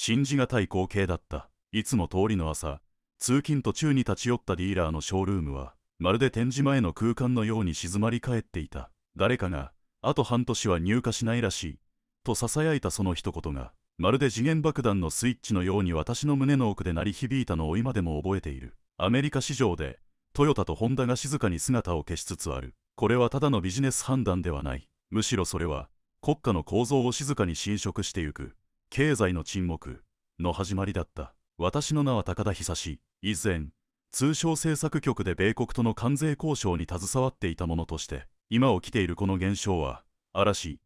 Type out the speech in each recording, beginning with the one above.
信じがたい光景だった。いつも通りの朝、通勤途中に立ち寄ったディーラーのショールームは、まるで展示前の空間のように静まり返っていた。誰かが、あと半年は入荷しないらしい、と囁いたその一言が、まるで時限爆弾のスイッチのように私の胸の奥で鳴り響いたのを今でも覚えている。アメリカ市場で、トヨタとホンダが静かに姿を消しつつある。これはただのビジネス判断ではない。むしろそれは、国家の構造を静かに侵食してゆく、経済の沈黙の始まりだった。私の名は高田久志。以前、通商政策局で米国との関税交渉に携わっていた者として、今起きているこの現象は、嵐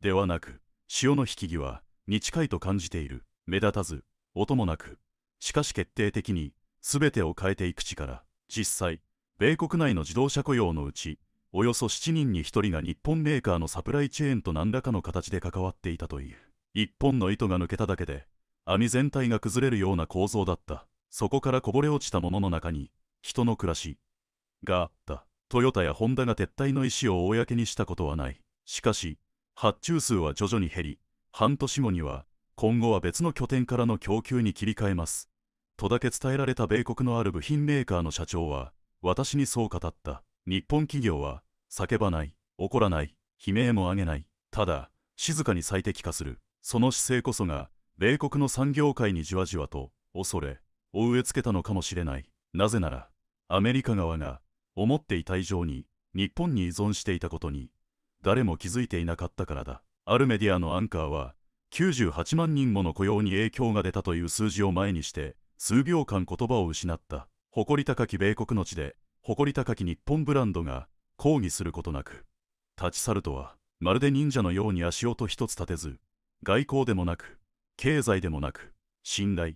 ではなく、潮の引き際に近いと感じている。目立たず、音もなく、しかし決定的に、全てを変えていく力。実際、米国内の自動車雇用のうち、およそ7人に1人が日本メーカーのサプライチェーンと何らかの形で関わっていたという。一本の糸が抜けただけで、網全体が崩れるような構造だった。そこからこぼれ落ちたものの中に、人の暮らしがあった。トヨタやホンダが撤退の意思を公にしたことはない。しかし、発注数は徐々に減り、半年後には、今後は別の拠点からの供給に切り替えます。とだけ伝えられた米国のある部品メーカーの社長は、私にそう語った。日本企業は、叫ばない、怒らない、悲鳴も上げない。ただ、静かに最適化する。その姿勢こそが、米国の産業界にじわじわと、恐れを植え付けたのかもしれない。なぜなら、アメリカ側が、思っていた以上に、日本に依存していたことに、誰も気づいていなかったからだ。あるメディアのアンカーは、98万人もの雇用に影響が出たという数字を前にして、数秒間言葉を失った。誇り高き米国の地で、誇り高き日本ブランドが、抗議することなく、立ち去るとは、まるで忍者のように足音一つ立てず、外交でもなく、経済でもなく、信頼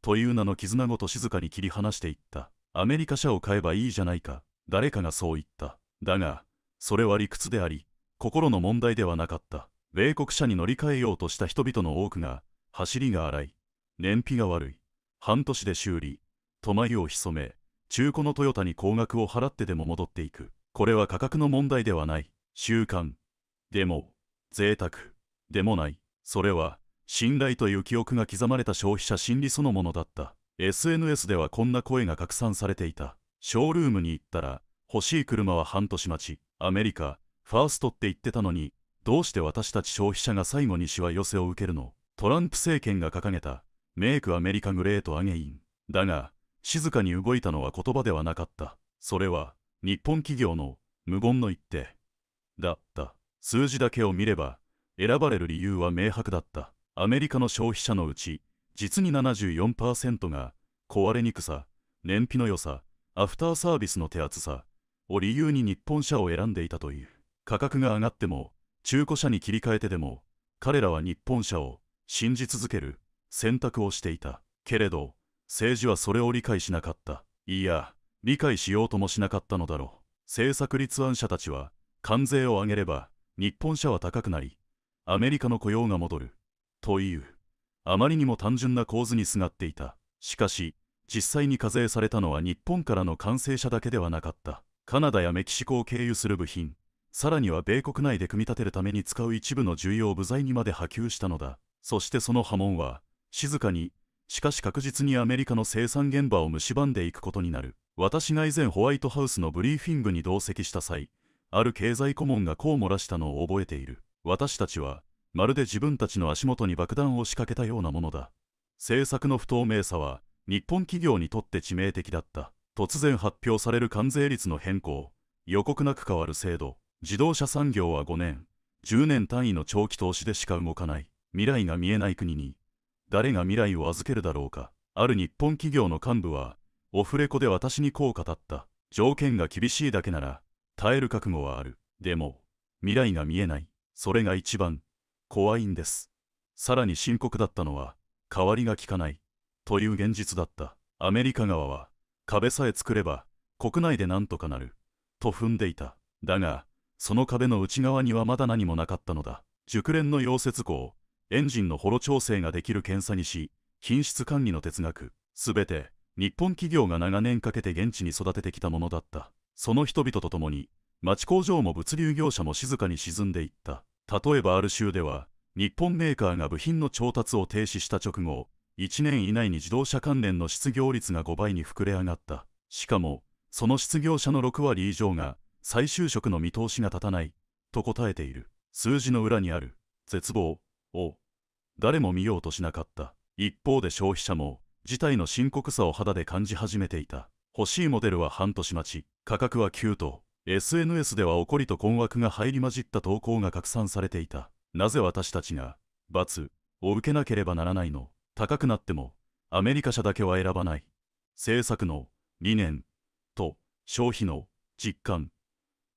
という名の絆ごと静かに切り離していった。アメリカ車を買えばいいじゃないか。誰かがそう言った。だが、それは理屈であり、心の問題ではなかった。米国車に乗り換えようとした人々の多くが、走りが荒い、燃費が悪い、半年で修理、と眉を潜め、中古のトヨタに高額を払ってでも戻っていく。これは価格の問題ではない。習慣でも、贅沢でもない。それは、信頼という記憶が刻まれた消費者心理そのものだった。SNS ではこんな声が拡散されていた。ショールームに行ったら、欲しい車は半年待ち。アメリカ、ファーストって言ってたのに、どうして私たち消費者が最後にしわ寄せを受けるの？トランプ政権が掲げた、メイクアメリカグレートアゲイン。だが、静かに動いたのは言葉ではなかった。それは、日本企業の無言の一手だった。数字だけを見れば、選ばれる理由は明白だった。アメリカの消費者のうち、実に 74% が、壊れにくさ、燃費の良さ、アフターサービスの手厚さを理由に日本車を選んでいたという。価格が上がっても、中古車に切り替えてでも、彼らは日本車を信じ続ける選択をしていた。けれど、政治はそれを理解しなかった。いや、理解しようともしなかったのだろう。政策立案者たちは、関税を上げれば、日本車は高くなり、アメリカの雇用が戻る。という、あまりにも単純な構図にすがっていた。しかし、実際に課税されたのは日本からの完成車だけではなかった。カナダやメキシコを経由する部品、さらには米国内で組み立てるために使う一部の重要部材にまで波及したのだ。そしてその波紋は、静かに、しかし確実にアメリカの生産現場を蝕んでいくことになる。私が以前ホワイトハウスのブリーフィングに同席した際、ある経済顧問がこう漏らしたのを覚えている。私たちは、まるで自分たちの足元に爆弾を仕掛けたようなものだ。政策の不透明さは、日本企業にとって致命的だった。突然発表される関税率の変更、予告なく変わる制度。自動車産業は5年、10年単位の長期投資でしか動かない。未来が見えない国に、誰が未来を預けるだろうか。ある日本企業の幹部は、オフレコで私にこう語った。条件が厳しいだけなら、耐える覚悟はある。でも、未来が見えない。それが一番怖いんです。さらに深刻だったのは、代わりが利かない。という現実だった。アメリカ側は、壁さえ作れば、国内でなんとかなる。と踏んでいた。だが、その壁の内側にはまだ何もなかったのだ。熟練の溶接工、エンジンのホロ調整ができる検査にし、品質管理の哲学、すべて、日本企業が長年かけて現地に育ててきたものだった。その人々と共に、町工場も物流業者も静かに沈んでいった。例えばある州では、日本メーカーが部品の調達を停止した直後、1年以内に自動車関連の失業率が5倍に膨れ上がった。しかもその失業者の6割以上が再就職の見通しが立たないと答えている。数字の裏にある絶望を誰も見ようとしなかった。一方で消費者も事態の深刻さを肌で感じ始めていた。欲しいモデルは半年待ち、価格は急騰。SNS では怒りと困惑が入り混じった投稿が拡散されていた。なぜ私たちが罰を受けなければならないの？高くなってもアメリカ車だけは選ばない。政策の理念と消費の実感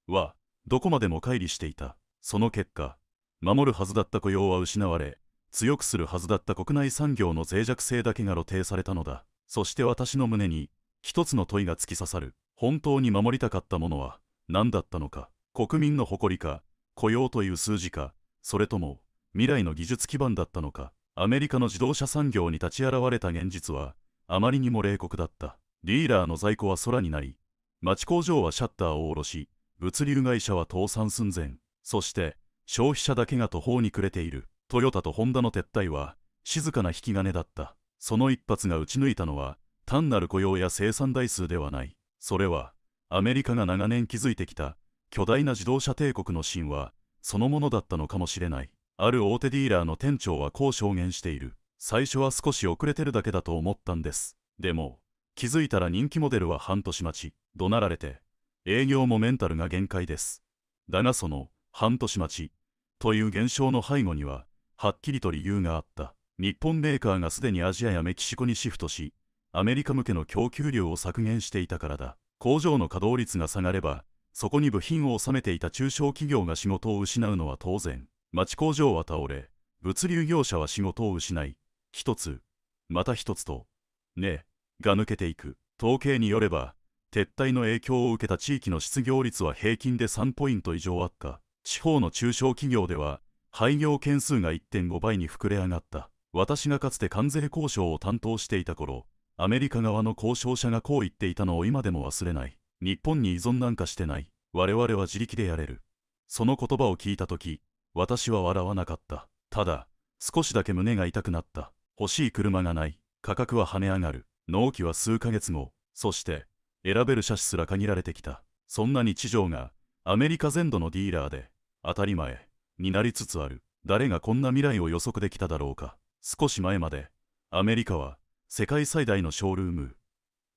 はどこまでも乖離していた。その結果、守るはずだった雇用は失われ、強くするはずだった国内産業の脆弱性だけが露呈されたのだ。そして私の胸に一つの問いが突き刺さる。本当に守りたかったものは何だったのか。国民の誇りか、雇用という数字か、それとも未来の技術基盤だったのか。アメリカの自動車産業に立ち現れた現実はあまりにも冷酷だった。ディーラーの在庫は空になり、町工場はシャッターを下ろし、物流会社は倒産寸前。そして消費者だけが途方に暮れている。トヨタとホンダの撤退は静かな引き金だった。その一発が打ち抜いたのは単なる雇用や生産台数ではない。それはアメリカが長年築いてきた巨大な自動車帝国の神話そのものだったのかもしれない。ある大手ディーラーの店長はこう証言している。最初は少し遅れてるだけだと思ったんです。でも気づいたら人気モデルは半年待ち。怒鳴られて営業もメンタルが限界です。だがその半年待ちという現象の背後にははっきりと理由があった。日本メーカーがすでにアジアやメキシコにシフトし、アメリカ向けの供給量を削減していたからだ。工場の稼働率が下がれば、そこに部品を収めていた中小企業が仕事を失うのは当然。町工場は倒れ、物流業者は仕事を失い、一つ、また一つと、が抜けていく。統計によれば、撤退の影響を受けた地域の失業率は平均で3ポイント以上悪化。地方の中小企業では、廃業件数が 1.5 倍に膨れ上がった。私がかつて関税交渉を担当していた頃、アメリカ側の交渉者がこう言っていたのを今でも忘れない。日本に依存なんかしてない。我々は自力でやれる。その言葉を聞いたとき、私は笑わなかった。ただ、少しだけ胸が痛くなった。欲しい車がない。価格は跳ね上がる。納期は数ヶ月後。そして、選べる車種すら限られてきた。そんな日常が、アメリカ全土のディーラーで、当たり前になりつつある。誰がこんな未来を予測できただろうか。少し前までアメリカは世界最大のショールーム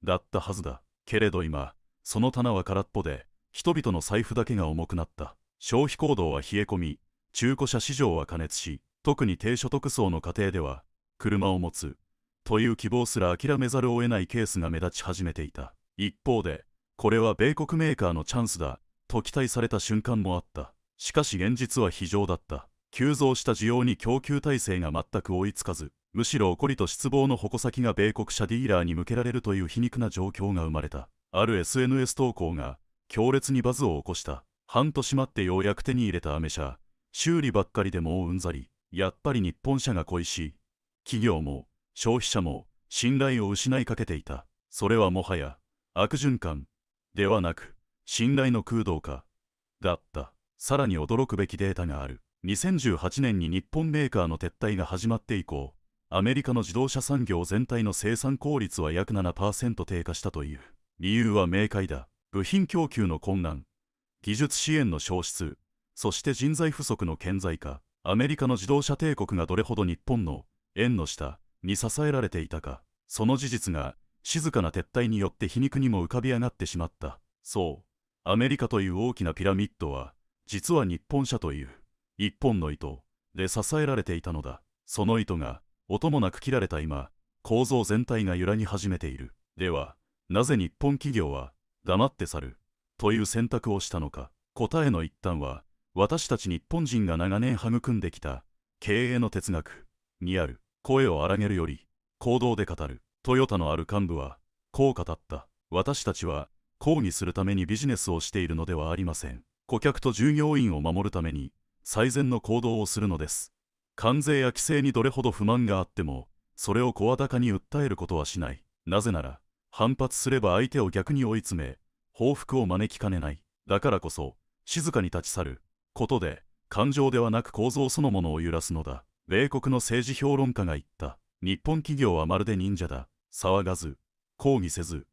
だったはずだ。けれど今その棚は空っぽで人々の財布だけが重くなった。消費行動は冷え込み、中古車市場は過熱し、特に低所得層の家庭では車を持つという希望すら諦めざるを得ないケースが目立ち始めていた。一方でこれは米国メーカーのチャンスだと期待された瞬間もあった。しかし現実は非常だった。急増した需要に供給体制が全く追いつかず、むしろ怒りと失望の矛先が米国車ディーラーに向けられるという皮肉な状況が生まれた。ある SNS 投稿が強烈にバズを起こした。半年待ってようやく手に入れたアメ車、修理ばっかりでもううんざり。やっぱり日本車が恋しい。企業も消費者も信頼を失いかけていた。それはもはや悪循環ではなく信頼の空洞化だった。さらに驚くべきデータがある。2018年に日本メーカーの撤退が始まって以降、アメリカの自動車産業全体の生産効率は約 7% 低下したという。理由は明快だ。部品供給の困難、技術支援の消失、そして人材不足の顕在化。アメリカの自動車帝国がどれほど日本の縁の下に支えられていたか。その事実が静かな撤退によって皮肉にも浮かび上がってしまった。そう、アメリカという大きなピラミッドは実は日本車という一本の糸で支えられていたのだ。その糸が音もなく切られた今、構造全体が揺らぎ始めている。ではなぜ日本企業は黙って去るという選択をしたのか。答えの一端は私たち日本人が長年育んできた経営の哲学にある。声を荒げるより行動で語る。トヨタのある幹部はこう語った。私たちは抗議するためにビジネスをしているのではありません。顧客と従業員を守るために最善の行動をするのです。関税や規制にどれほど不満があってもそれを声高に訴えることはしない。なぜなら反発すれば相手を逆に追い詰め報復を招きかねない。だからこそ静かに立ち去ることで感情ではなく構造そのものを揺らすのだ。米国の政治評論家が言った。日本企業はまるで忍者だ。騒がず、抗議せず、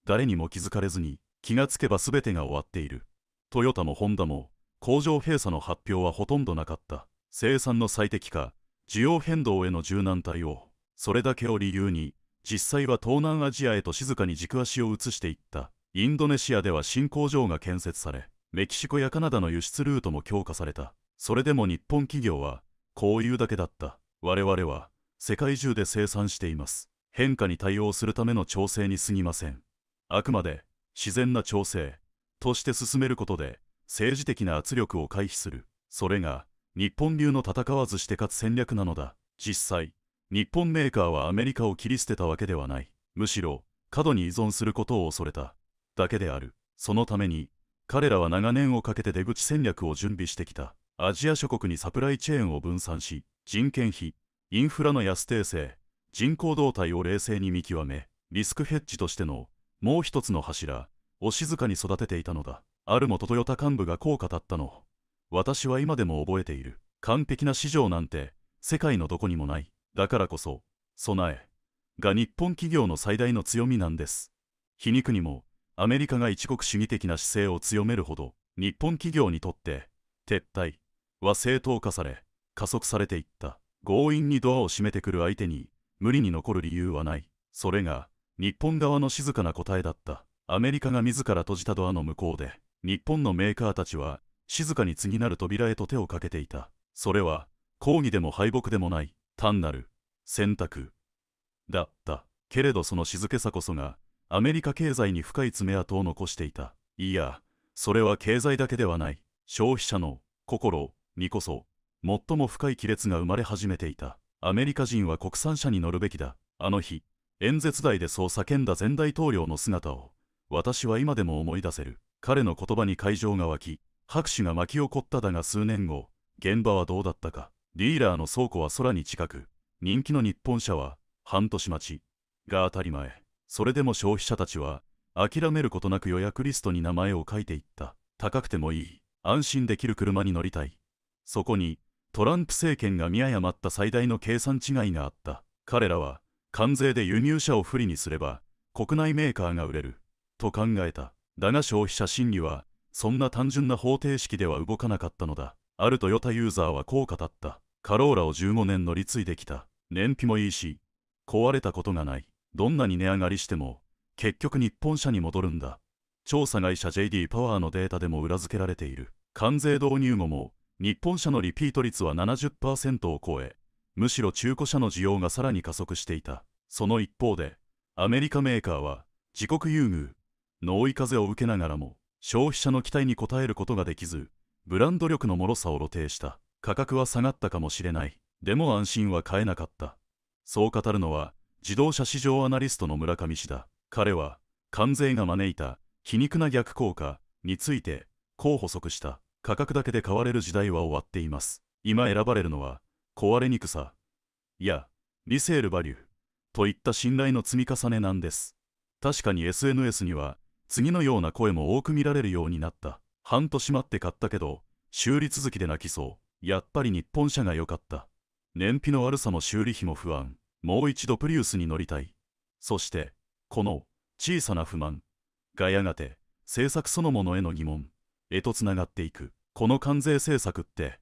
誰にも気づかれずに、気がつけば全てが終わっている。トヨタもホンダも、工場閉鎖の発表はほとんどなかった。生産の最適化、需要変動への柔軟対応、それだけを理由に、実際は東南アジアへと静かに軸足を移していった。インドネシアでは新工場が建設され、メキシコやカナダの輸出ルートも強化された。それでも日本企業は、こう言うだけだった。我々は、世界中で生産しています。変化に対応するための調整に過ぎません。あくまで、自然な調整、として進めることで、政治的な圧力を回避する。それが、日本流の戦わずして勝つ戦略なのだ。実際、日本メーカーはアメリカを切り捨てたわけではない。むしろ、過度に依存することを恐れただけである。そのために、彼らは長年をかけて出口戦略を準備してきた。アジア諸国にサプライチェーンを分散し、人件費、インフラの安定性、人口動態を冷静に見極め、リスクヘッジとしてのもう一つの柱を静かに育てていたのだ。ある元トヨタ幹部がこう語ったの。私は今でも覚えている。完璧な市場なんて世界のどこにもない。だからこそ、備えが日本企業の最大の強みなんです。皮肉にも、アメリカが一国主義的な姿勢を強めるほど、日本企業にとって、撤退は正当化され、加速されていった。強引にドアを閉めてくる相手に、無理に残る理由はない。それが、日本側の静かな答えだった。アメリカが自ら閉じたドアの向こうで、日本のメーカーたちは、静かに次なる扉へと手をかけていた。それは、抗議でも敗北でもない、単なる選択だった。けれどその静けさこそが、アメリカ経済に深い爪痕を残していた。いや、それは経済だけではない。消費者の心にこそ、最も深い亀裂が生まれ始めていた。アメリカ人は国産車に乗るべきだ。あの日、演説台でそう叫んだ前大統領の姿を、私は今でも思い出せる。彼の言葉に会場が沸き、拍手が巻き起こっただが数年後、現場はどうだったか。ディーラーの倉庫は空に近く、人気の日本車は半年待ちが当たり前。それでも消費者たちは諦めることなく予約リストに名前を書いていった。高くてもいい、安心できる車に乗りたい。そこにトランプ政権が見誤った最大の計算違いがあった。彼らは関税で輸入車を不利にすれば国内メーカーが売れると考えた。だが消費者心理はそんな単純な方程式では動かなかったのだ。あるトヨタユーザーはこう語った。カローラを15年乗り継いできた。燃費もいいし、壊れたことがない。どんなに値上がりしても、結局日本車に戻るんだ。調査会社 JD パワーのデータでも裏付けられている。関税導入後も、日本車のリピート率は 70% を超え、むしろ中古車の需要がさらに加速していた。その一方で、アメリカメーカーは、自国優遇の追い風を受けながらも、消費者の期待に応えることができず、ブランド力の脆さを露呈した。価格は下がったかもしれない。でも安心は買えなかった。そう語るのは、自動車市場アナリストの村上氏だ。彼は、関税が招いた皮肉な逆効果について、こう補足した。価格だけで買われる時代は終わっています。今選ばれるのは、壊れにくさやリセールバリューといった信頼の積み重ねなんです。確かに SNS には、次のような声も多く見られるようになった。半年待って買ったけど、修理続きで泣きそう。やっぱり日本車が良かった。燃費の悪さも修理費も不安。もう一度プリウスに乗りたい。そして、この小さな不満がやがて政策そのものへの疑問へとつながっていく。この関税政策って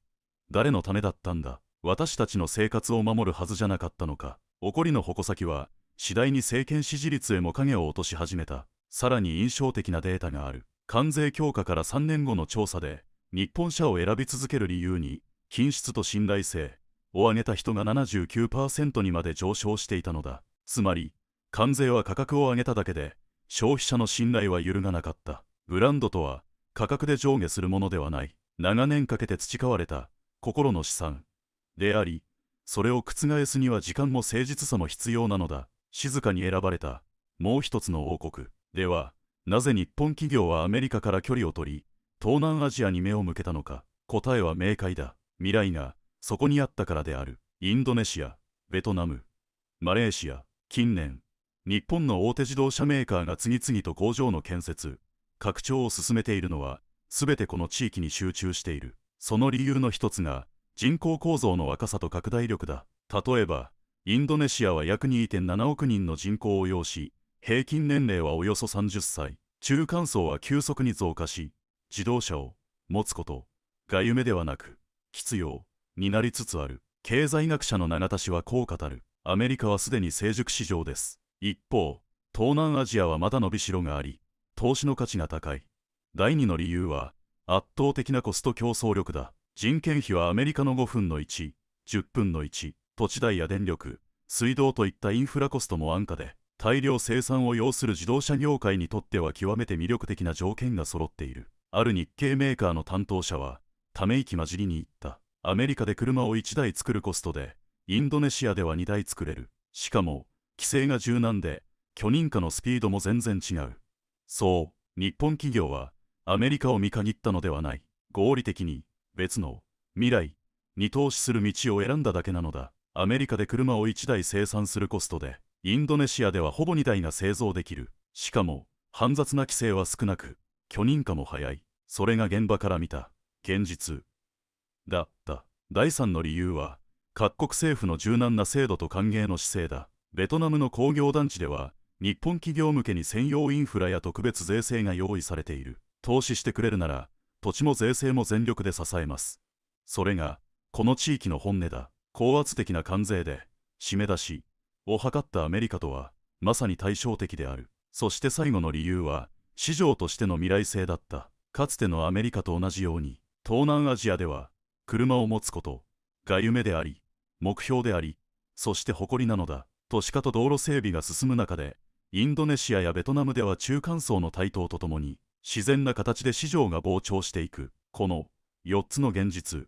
誰のためだったんだ。私たちの生活を守るはずじゃなかったのか。怒りの矛先は次第に政権支持率へも影を落とし始めた。さらに印象的なデータがある。関税強化から3年後の調査で日本車を選び続ける理由に品質と信頼性を上げた人が 79% にまで上昇していたのだ。つまり関税は価格を上げただけで消費者の信頼は揺るがなかった。ブランドとは価格で上下するものではない。長年かけて培われた心の資産であり、それを覆すには時間も誠実さも必要なのだ。静かに選ばれたもう一つの王国では、なぜ日本企業はアメリカから距離を取り東南アジアに目を向けたのか。答えは明快だ。未来がそこにあったからである。インドネシア、ベトナム、マレーシア。近年、日本の大手自動車メーカーが次々と工場の建設、拡張を進めているのは、すべてこの地域に集中している。その理由の一つが、人口構造の若さと拡大力だ。例えば、インドネシアは約 2.7 億人の人口を要し、平均年齢はおよそ30歳。中間層は急速に増加し、自動車を持つことが夢ではなく必要になりつつある。経済学者の永田氏はこう語る。アメリカはすでに成熟市場です。一方、東南アジアはまだ伸びしろがあり、投資の価値が高い。第2の理由は、圧倒的なコスト競争力だ。人件費はアメリカの5分の1、10分の1、土地代や電力、水道といったインフラコストも安価で、大量生産を要する自動車業界にとっては極めて魅力的な条件が揃っている。ある日系メーカーの担当者は、ため息混じりに言った。アメリカで車を1台作るコストで、インドネシアでは2台作れる。しかも、規制が柔軟で、許認可のスピードも全然違う。そう、日本企業は、アメリカを見限ったのではない。合理的に、別の、未来に投資する道を選んだだけなのだ。アメリカで車を1台生産するコストで、インドネシアではほぼ2台が製造できる。しかも、煩雑な規制は少なく、許認可も早い。それが現場から見た、現実だった。第3の理由は、各国政府の柔軟な制度と歓迎の姿勢だ。ベトナムの工業団地では、日本企業向けに専用インフラや特別税制が用意されている。投資してくれるなら、土地も税制も全力で支えます。それが、この地域の本音だ。高圧的な関税で、締め出しを図ったアメリカとは、まさに対照的である。そして最後の理由は、市場としての未来性だった。かつてのアメリカと同じように、東南アジアでは、車を持つことが夢であり、目標であり、そして誇りなのだ。都市化と道路整備が進む中で、インドネシアやベトナムでは中間層の台頭とともに、自然な形で市場が膨張していく。この4つの現実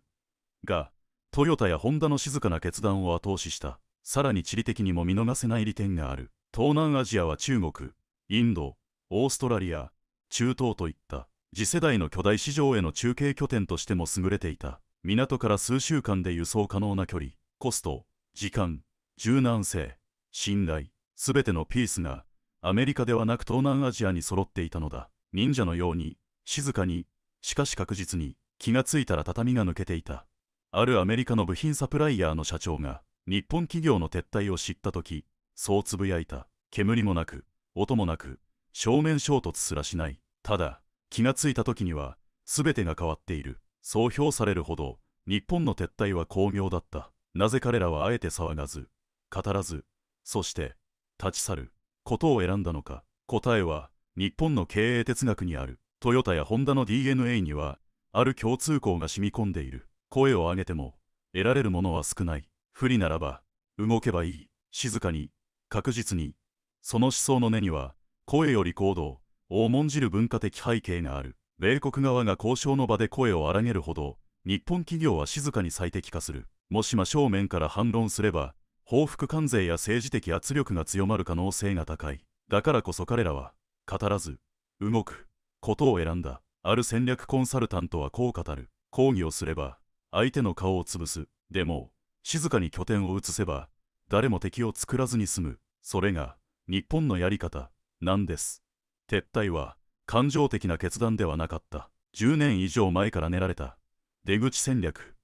が、トヨタやホンダの静かな決断を後押しした。さらに地理的にも見逃せない利点がある。東南アジアは中国、インド、オーストラリア、中東といった次世代の巨大市場への中継拠点としても優れていた。港から数週間で輸送可能な距離、コスト、時間、柔軟性、信頼、すべてのピースがアメリカではなく東南アジアに揃っていたのだ。忍者のように、静かに、しかし確実に、気がついたら畳が抜けていた。あるアメリカの部品サプライヤーの社長が、日本企業の撤退を知ったとき、そうつぶやいた。煙もなく、音もなく、正面衝突すらしない。ただ、気がついたときには、すべてが変わっている。そう評されるほど、日本の撤退は巧妙だった。なぜ彼らはあえて騒がず、語らず、そして、立ち去ることを選んだのか。答えは、日本の経営哲学にある。トヨタやホンダの DNA には、ある共通項が染み込んでいる。声を上げても、得られるものは少ない。不利ならば、動けばいい。静かに、確実に。その思想の根には、声より行動を重んじる文化的背景がある。米国側が交渉の場で声を荒げるほど、日本企業は静かに最適化する。もし真正面から反論すれば、報復関税や政治的圧力が強まる可能性が高い。だからこそ彼らは、語らず、動くことを選んだ。ある戦略コンサルタントはこう語る。抗議をすれば、相手の顔を潰す。でも、静かに拠点を移せば、誰も敵を作らずに済む。それが、日本のやり方、なんです。撤退は、感情的な決断ではなかった。10年以上前から練られた、出口戦略、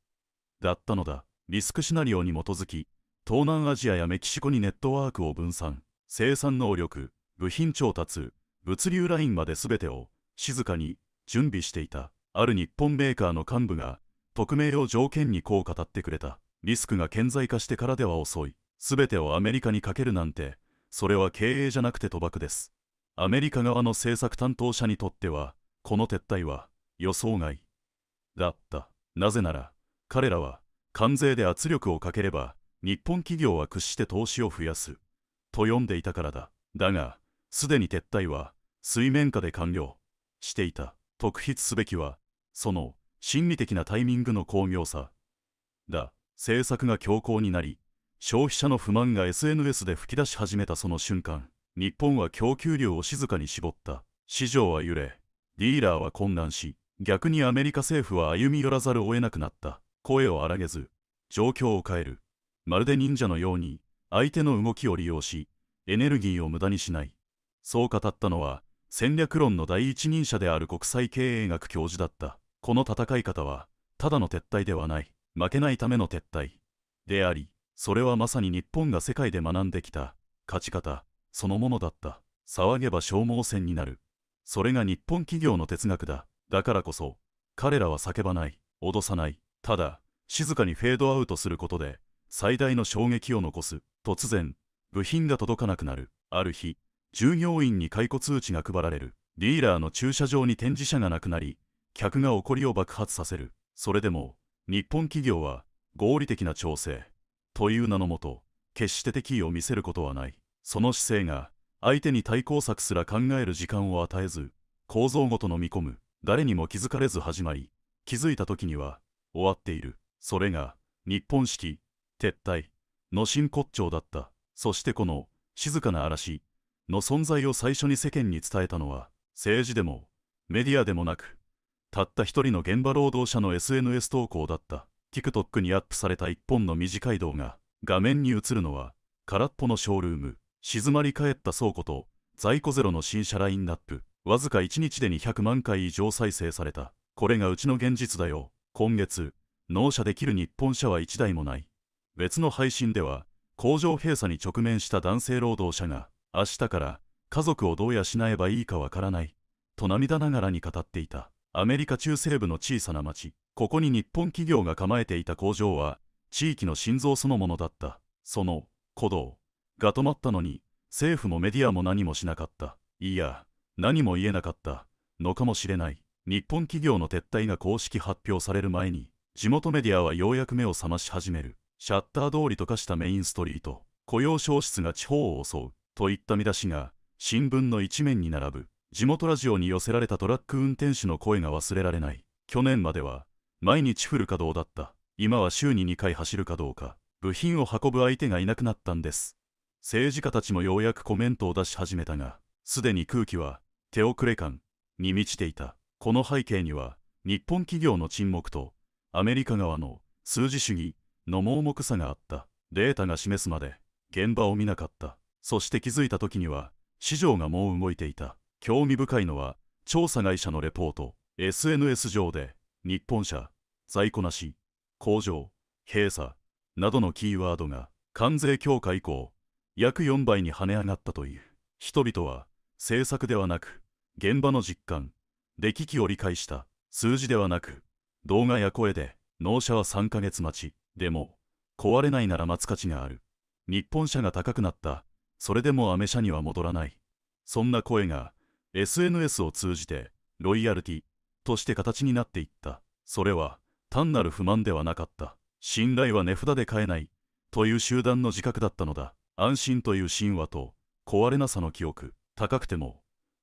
だったのだ。リスクシナリオに基づき、東南アジアやメキシコにネットワークを分散、生産能力、部品調達、物流ラインまで全てを、静かに、準備していた。ある日本メーカーの幹部が、匿名を条件にこう語ってくれた。リスクが顕在化してからでは遅い。すべてをアメリカにかけるなんて、それは経営じゃなくて賭博です。アメリカ側の政策担当者にとっては、この撤退は予想外だった。なぜなら、彼らは関税で圧力をかければ、日本企業は屈して投資を増やすと読んでいたからだ。だが、すでに撤退は水面下で完了していた。特筆すべきは、その心理的なタイミングの巧妙さだ。政策が強硬になり、消費者の不満が SNS で噴き出し始めたその瞬間、日本は供給量を静かに絞った。市場は揺れ、ディーラーは混乱し、逆にアメリカ政府は歩み寄らざるを得なくなった。声を荒げず、状況を変える。まるで忍者のように、相手の動きを利用し、エネルギーを無駄にしない。そう語ったのは、戦略論の第一人者である国際経営学教授だった。この戦い方は、ただの撤退ではない。負けないための撤退であり、それはまさに日本が世界で学んできた勝ち方そのものだった。騒げば消耗戦になる。それが日本企業の哲学だ。だからこそ彼らは叫ばない、脅さない、ただ静かにフェードアウトすることで最大の衝撃を残す。突然部品が届かなくなる。ある日従業員に解雇通知が配られる。ディーラーの駐車場に展示車がなくなり、客が怒りを爆発させる。それでも日本企業は合理的な調整という名のもと決して敵意を見せることはない。その姿勢が相手に対抗策すら考える時間を与えず、構造ごと飲み込む。誰にも気づかれず始まり、気づいた時には終わっている。それが日本式撤退の真骨頂だった。そしてこの静かな嵐の存在を最初に世間に伝えたのは政治でもメディアでもなく、たった一人の現場労働者の SNS 投稿だった。TikTok にアップされた一本の短い動画。画面に映るのは空っぽのショールーム、静まり返った倉庫と在庫ゼロの新車ラインナップ。わずか1日で200万回以上再生された。これがうちの現実だよ。今月納車できる日本車は1台もない。別の配信では工場閉鎖に直面した男性労働者が、明日から家族をどう養えばいいかわからないと涙ながらに語っていた。アメリカ中西部の小さな町、ここに日本企業が構えていた工場は地域の心臓そのものだった。その鼓動が止まったのに政府もメディアも何もしなかった。いや、何も言えなかったのかもしれない。日本企業の撤退が公式発表される前に、地元メディアはようやく目を覚まし始める。シャッター通りと化したメインストリート、雇用消失が地方を襲うといった見出しが新聞の一面に並ぶ。地元ラジオに寄せられたトラック運転手の声が忘れられない。去年までは毎日フル稼働だった。今は週に2回走るかどうか。部品を運ぶ相手がいなくなったんです。政治家たちもようやくコメントを出し始めたが、すでに空気は手遅れ感に満ちていた。この背景には日本企業の沈黙とアメリカ側の数字主義の盲目さがあった。データが示すまで現場を見なかった。そして気づいた時には市場がもう動いていた。興味深いのは調査会社のレポート。 SNS 上で日本車在庫なし、工場閉鎖などのキーワードが関税強化以降約4倍に跳ね上がったという。人々は政策ではなく現場の実感で危機を理解した。数字ではなく動画や声で、納車は3ヶ月待ち。でも壊れないなら待つ価値がある。日本車が高くなった。それでもアメ車には戻らない。そんな声が SNS を通じてロイヤルティとして形になっていった。それは単なる不満ではなかった。信頼は値札で買えないという集団の自覚だったのだ。安心という神話と壊れなさの記憶。高くても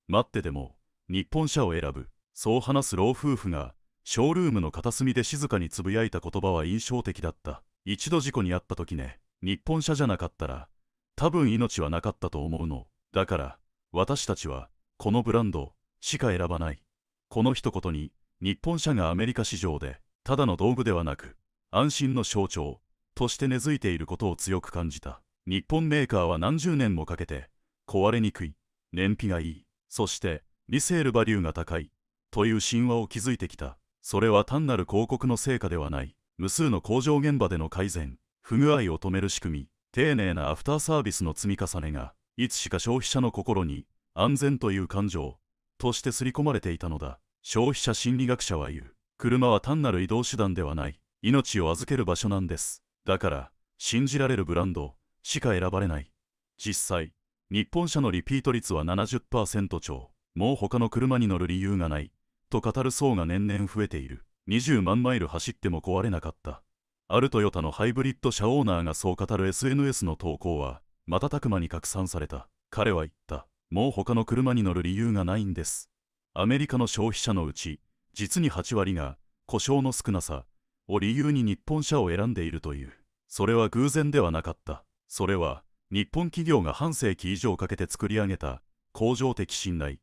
待ってでも日本車を選ぶ。そう話す老夫婦がショールームの片隅で静かにつぶやいた言葉は印象的だった。一度事故に遭った時ね、日本車じゃなかったら多分命はなかったと思うの。だから私たちはこのブランドしか選ばない。この一言に日本車がアメリカ市場でただの道具ではなく安心の象徴として根付いていることを強く感じた。日本メーカーは何十年もかけて壊れにくい、燃費がいい、そしてリセールバリューが高いという神話を築いてきた。それは単なる広告の成果ではない。無数の工場現場での改善、不具合を止める仕組み、丁寧なアフターサービスの積み重ねがいつしか消費者の心に安全という感情として刷り込まれていたのだ。消費者心理学者は言う。車は単なる移動手段ではない。命を預ける場所なんです。だから信じられるブランドしか選ばれない。実際日本車のリピート率は 70% 超。もう他の車に乗る理由がないと語る層が年々増えている。20万マイル走っても壊れなかった。あるトヨタのハイブリッド車オーナーがそう語る SNS の投稿は瞬く間に拡散された。彼は言った。もう他の車に乗る理由がないんです。アメリカの消費者のうち実に8割が故障の少なさを理由に日本車を選んでいるという。それは偶然ではなかった。それは日本企業が半世紀以上かけて作り上げた工場的信頼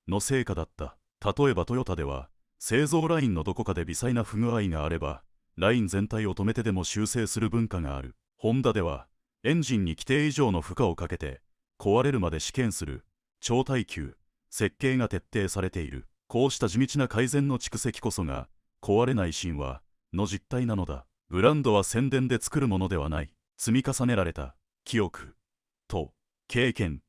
の成果だった。例えばトヨタでは製造ラインのどこかで微細な不具合があればライン全体を止めてでも修正する文化がある。ホンダではエンジンに規定以上の負荷をかけて壊れるまで試験する超耐久設計が徹底されている。こうした地道な改善の蓄積こそが壊れない神話の実態なのだ。ブランドは宣伝で作るものではない。積み重ねられた記憶と経験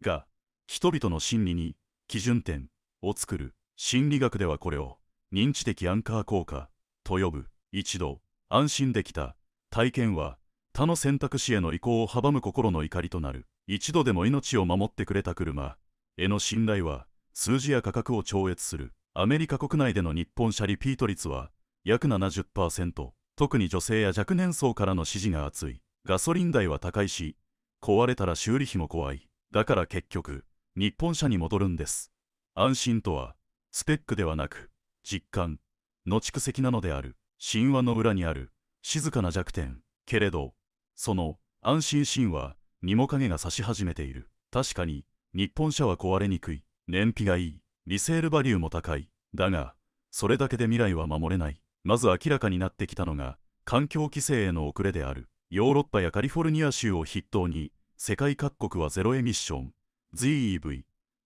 が人々の心理に基準点を作る。心理学ではこれを認知的アンカー効果と呼ぶ。一度安心できた体験は他の選択肢への移行を阻む心の怒りとなる。一度でも命を守ってくれた車への信頼は数字や価格を超越する。アメリカ国内での日本車リピート率は約 70%。特に女性や若年層からの支持が厚い。ガソリン代は高いし、壊れたら修理費も怖い。だから結局日本車に戻るんです。安心とはスペックではなく実感の蓄積なのである。神話の裏にある静かな弱点。けれどその安心神話にも影が差し始めている。確かに日本車は壊れにくい。燃費がいい。リセールバリューも高い。だがそれだけで未来は守れない。まず明らかになってきたのが環境規制への遅れである。ヨーロッパやカリフォルニア州を筆頭に世界各国はゼロエミッション ZEV 規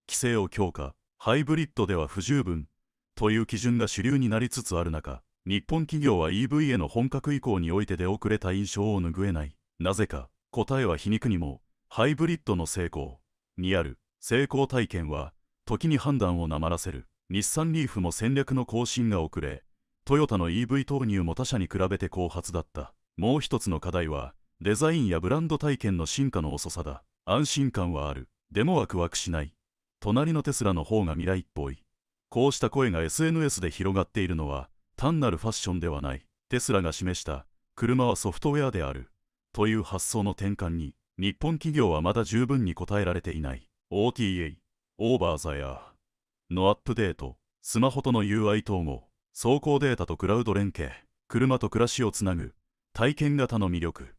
制を強化。ハイブリッドでは不十分という基準が主流になりつつある中、日本企業は EV への本格移行において出遅れた印象を拭えない。なぜか。答えは皮肉にもハイブリッドの成功にある。成功体験は時に判断をなまらせる。日産リーフも戦略の更新が遅れ、トヨタの EV 投入も他社に比べて後発だった。もう一つの課題はデザインやブランド体験の進化の遅さだ。安心感はある。でもワクワクしない。隣のテスラの方が未来っぽい。こうした声が SNS で広がっているのは単なるファッションではない。テスラが示した車はソフトウェアであるという発想の転換に日本企業はまだ十分に応えられていない。 OTA オーバーザヤーのアップデート、スマホとの UI 統合、走行データとクラウド連携、車と暮らしをつなぐ体験型の魅力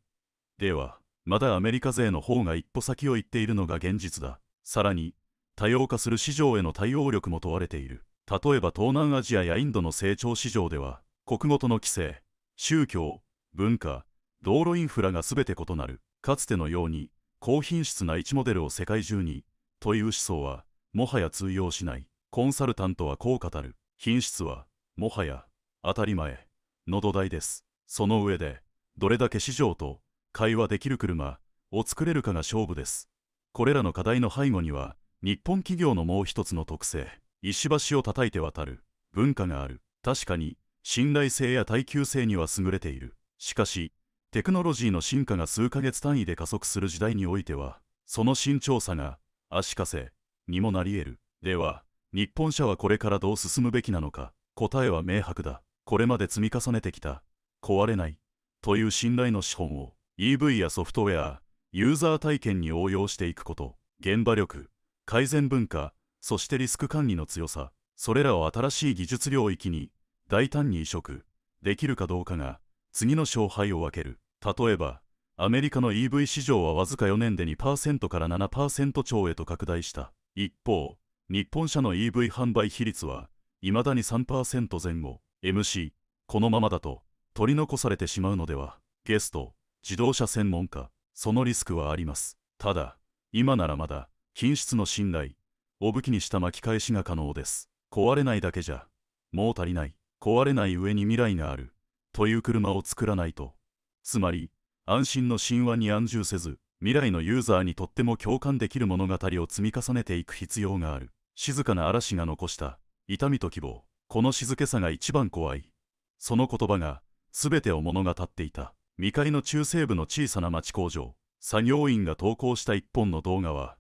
ではまだアメリカ勢の方が一歩先を行っているのが現実だ。さらに多様化する市場への対応力も問われている。例えば東南アジアやインドの成長市場では国ごとの規制、宗教、文化、道路インフラが全て異なる。かつてのように高品質な1モデルを世界中にという思想はもはや通用しない。コンサルタントはこう語る。品質はもはや当たり前の土台です。その上でどれだけ市場と会話できる車を作れるかが勝負です。これらの課題の背後には日本企業のもう一つの特性、石橋を叩いて渡る文化がある。確かに信頼性や耐久性には優れている。しかしテクノロジーの進化が数ヶ月単位で加速する時代においてはその慎重さが足かせにもなり得る。では日本車はこれからどう進むべきなのか。答えは明白だ。これまで積み重ねてきた壊れないという信頼の資本を EV やソフトウェア、ユーザー体験に応用していくこと。現場力、改善文化、そしてリスク管理の強さ、それらを新しい技術領域に大胆に移植できるかどうかが次の勝敗を分ける。例えばアメリカの EV 市場はわずか4年で 2% から 7% 超へと拡大した。一方日本車の EV 販売比率は未だに 3% 前後。MC このままだと取り残されてしまうのでは。ゲスト自動車専門家、そのリスクはあります。ただ今ならまだ品質の信頼を武器にした巻き返しが可能です。壊れないだけじゃもう足りない。壊れない上に未来があるという車を作らないと。つまり安心の神話に安住せず未来のユーザーにとっても共感できる物語を積み重ねていく必要がある。静かな嵐が残した痛みと希望、この静けさが一番怖い。その言葉が全てを物語っていた。未開の中西部の小さな町工場、作業員が投稿した一本の動画は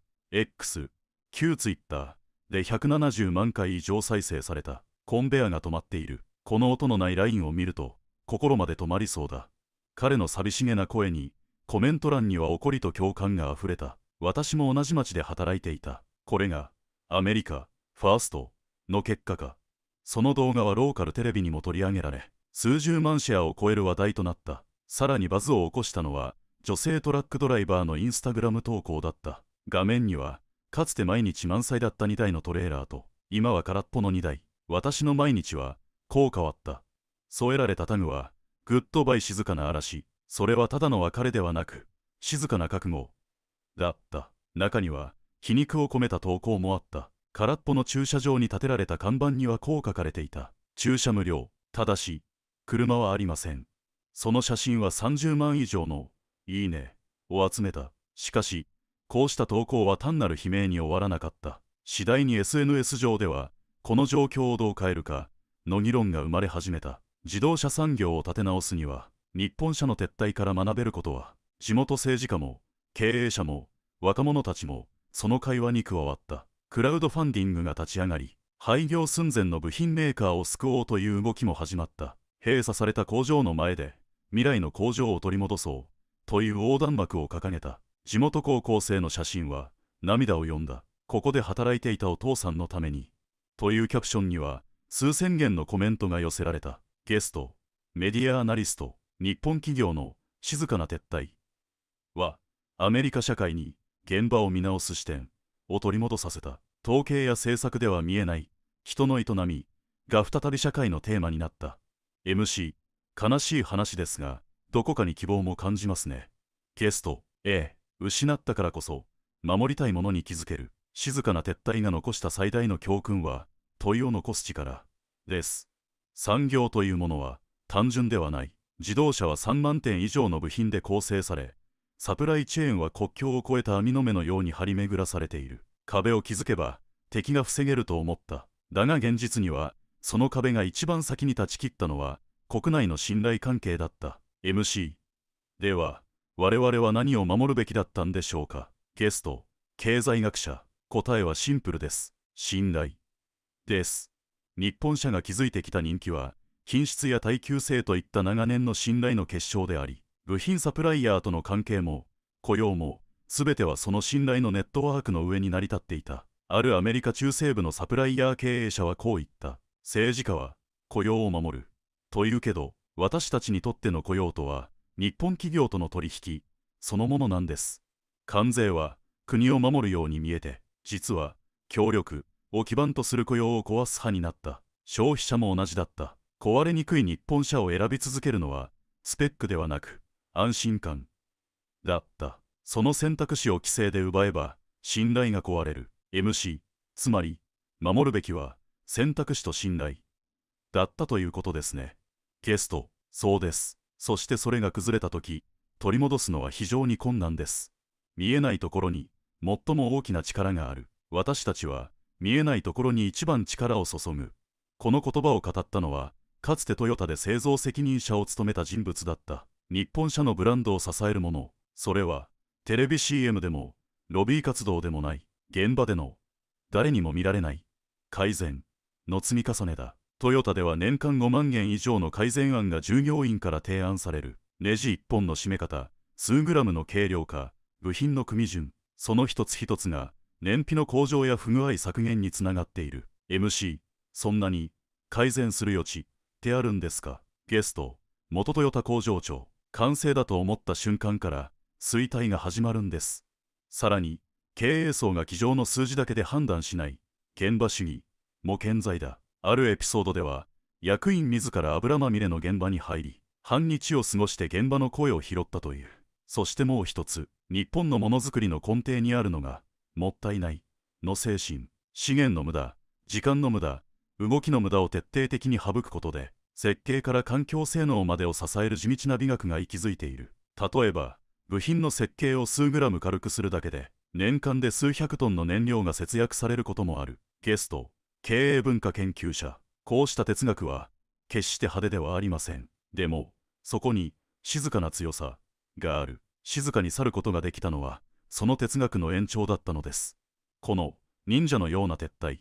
旧 Twitter で170万回以上再生された。コンベアが止まっている。この音のないラインを見ると心まで止まりそうだ。彼の寂しげな声にコメント欄には怒りと共感があふれた。私も同じ町で働いていた。これがアメリカファーストの結果か。その動画はローカルテレビにも取り上げられ数十万シェアを超える話題となった。さらにバズを起こしたのは女性トラックドライバーのインスタグラム投稿だった。画面にはかつて毎日満載だった2台のトレーラーと今は空っぽの2台。私の毎日はこう変わった。添えられたタグはグッドバイ静かな嵐。それはただの別れではなく静かな覚悟だった。中には皮肉を込めた投稿もあった。空っぽの駐車場に建てられた看板にはこう書かれていた。駐車無料、ただし車はありません。その写真は30万以上のいいねを集めた。しかし、こうした投稿は単なる悲鳴に終わらなかった。次第に SNS 上では、この状況をどう変えるかの議論が生まれ始めた。自動車産業を立て直すには、日本車の撤退から学べることは、地元政治家も、経営者も、若者たちも、その会話に加わった。クラウドファンディングが立ち上がり、廃業寸前の部品メーカーを救おうという動きも始まった。閉鎖された工場の前で、未来の工場を取り戻そう、という横断幕を掲げた。地元高校生の写真は、涙を読んだ。ここで働いていたお父さんのために。というキャプションには、数千件のコメントが寄せられた。ゲスト、メディアアナリスト、日本企業の静かな撤退は、アメリカ社会に現場を見直す視点を取り戻させた。統計や政策では見えない人の営みが再び社会のテーマになった。MC、悲しい話ですが、どこかに希望も感じますね。ゲスト、失ったからこそ、守りたいものに気づける。静かな撤退が残した最大の教訓は、問いを残す力です。産業というものは単純ではない。自動車は3万点以上の部品で構成され、サプライチェーンは国境を越えた網の目のように張り巡らされている。壁を築けば敵が防げると思った。だが現実には、その壁が一番先に断ち切ったのは国内の信頼関係だった。MC、では我々は何を守るべきだったんでしょうか。ゲスト、経済学者。答えはシンプルです。信頼です。日本車が築いてきた人気は、品質や耐久性といった長年の信頼の結晶であり、部品サプライヤーとの関係も雇用も全てはその信頼のネットワークの上に成り立っていた。あるアメリカ中西部のサプライヤー経営者はこう言った。政治家は雇用を守るというけど、私たちにとっての雇用とは日本企業との取引そのものなんです。関税は国を守るように見えて、実は協力を基盤とする雇用を壊す派になった。消費者も同じだった。壊れにくい日本車を選び続けるのはスペックではなく安心感だった。その選択肢を規制で奪えば信頼が壊れる。MC、つまり守るべきは選択肢と信頼だったということですね。ゲスト、そうです。そしてそれが崩れたとき、取り戻すのは非常に困難です。見えないところに最も大きな力がある。私たちは見えないところに一番力を注ぐ。この言葉を語ったのは、かつてトヨタで製造責任者を務めた人物だった。日本車のブランドを支えるもの、それはテレビ CM でもロビー活動でもない、現場での誰にも見られない改善の積み重ねだ。トヨタでは年間5万件以上の改善案が従業員から提案される。ネジ1本の締め方、数グラムの軽量化、部品の組順、その一つ一つが燃費の向上や不具合削減につながっている。MC、そんなに改善する余地ってあるんですか。ゲスト、元トヨタ工場長。完成だと思った瞬間から衰退が始まるんです。さらに経営層が机上の数字だけで判断しない現場主義も健在だ。あるエピソードでは、役員自ら油まみれの現場に入り、半日を過ごして現場の声を拾ったという。そしてもう一つ、日本のものづくりの根底にあるのが、もったいないの精神。資源の無駄、時間の無駄、動きの無駄を徹底的に省くことで、設計から環境性能までを支える地道な美学が息づいている。例えば、部品の設計を数グラム軽くするだけで、年間で数百トンの燃料が節約されることもある。ゲスト、経営文化研究者。こうした哲学は決して派手ではありません。でもそこに静かな強さがある。静かに去ることができたのはその哲学の延長だったのです。この忍者のような撤退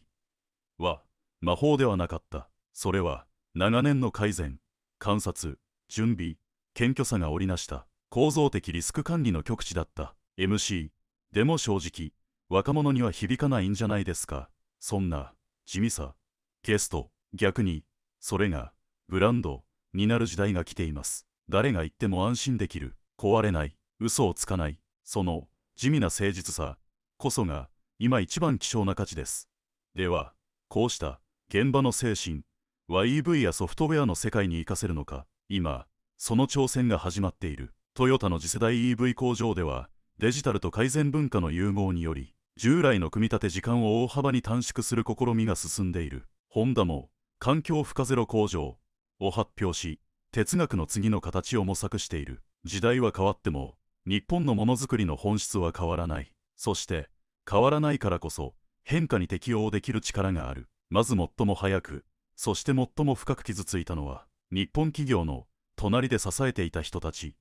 は魔法ではなかった。それは長年の改善、観察、準備、謙虚さが織りなした構造的リスク管理の極致だった。MC、でも正直若者には響かないんじゃないですか。そんな地味さ。ゲスト、逆にそれがブランドになる時代が来ています。誰が言っても安心できる、壊れない、嘘をつかない、その地味な誠実さこそが今一番希少な価値です。ではこうした現場の精神は EV やソフトウェアの世界に活かせるのか。今その挑戦が始まっている。トヨタの次世代 EV 工場ではデジタルと改善文化の融合により従来の組み立て時間を大幅に短縮する試みが進んでいる。ホンダも環境負荷ゼロ工場を発表し、哲学の次の形を模索している。時代は変わっても日本のものづくりの本質は変わらない。そして変わらないからこそ変化に適応できる力がある。まず最も早く、そして最も深く傷ついたのは日本企業の隣で支えていた人たち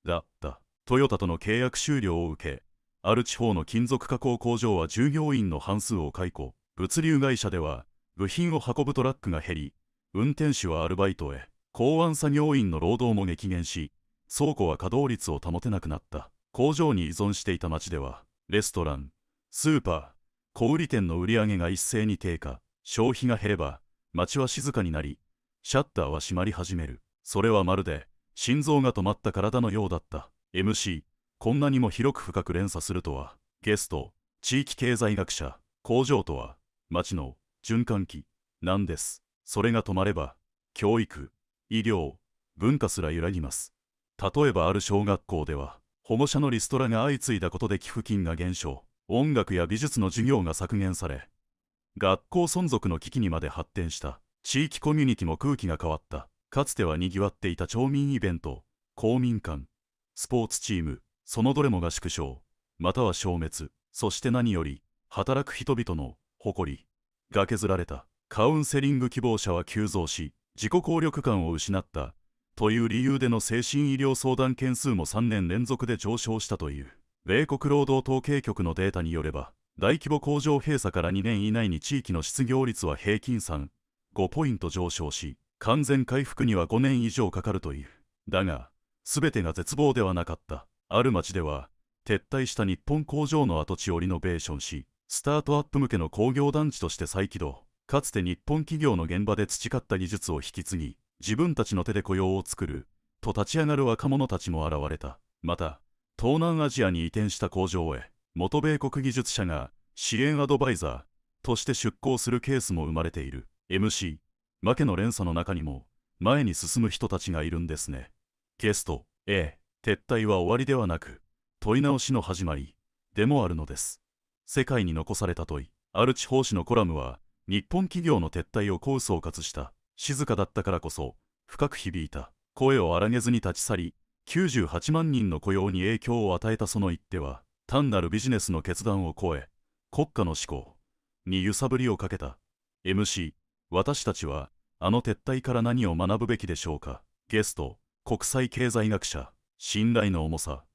だった。トヨタとの契約終了を受け、ある地方の金属加工工場は従業員の半数を解雇。物流会社では部品を運ぶトラックが減り、運転手はアルバイトへ、港湾作業員の労働も激減し、倉庫は稼働率を保てなくなった。工場に依存していた町ではレストラン、スーパー、小売店の売り上げが一斉に低下。消費が減れば町は静かになり、シャッターは閉まり始める。それはまるで心臓が止まった体のようだった。 MC、 こんなにも広く深く連鎖するとは。ゲスト、地域経済学者。工場とは町の循環器なんです。それが止まれば教育、医療、文化すら揺らぎます。例えばある小学校では保護者のリストラが相次いだことで寄付金が減少、音楽や美術の授業が削減され、学校存続の危機にまで発展した。地域コミュニティも空気が変わった。かつてはにぎわっていた町民イベント、公民館、スポーツチーム、そのどれもが縮小、または消滅。そして何より働く人々の誇りが削られた。カウンセリング希望者は急増し、自己効力感を失ったという理由での精神医療相談件数も3年連続で上昇したという。米国労働統計局のデータによれば、大規模工場閉鎖から2年以内に地域の失業率は平均3.5ポイント上昇し、完全回復には5年以上かかるという。だが、全てが絶望ではなかった。ある町では、撤退した日本工場の跡地をリノベーションし、スタートアップ向けの工業団地として再起動。かつて日本企業の現場で培った技術を引き継ぎ、自分たちの手で雇用を作ると立ち上がる若者たちも現れた。また、東南アジアに移転した工場へ元米国技術者が支援アドバイザーとして出向するケースも生まれている。 MC、 負けの連鎖の中にも前に進む人たちがいるんですね。ゲスト、撤退は終わりではなく問い直しの始まりでもあるのです。世界に残された問い。ある地方紙のコラムは日本企業の撤退をこう総括した。静かだったからこそ深く響いた。声を荒げずに立ち去り、98万人の雇用に影響を与えたその一手は、単なるビジネスの決断を超え、国家の思考に揺さぶりをかけた。 MC、 私たちはあの撤退から何を学ぶべきでしょうか。ゲスト、国際経済学者。信頼の重さ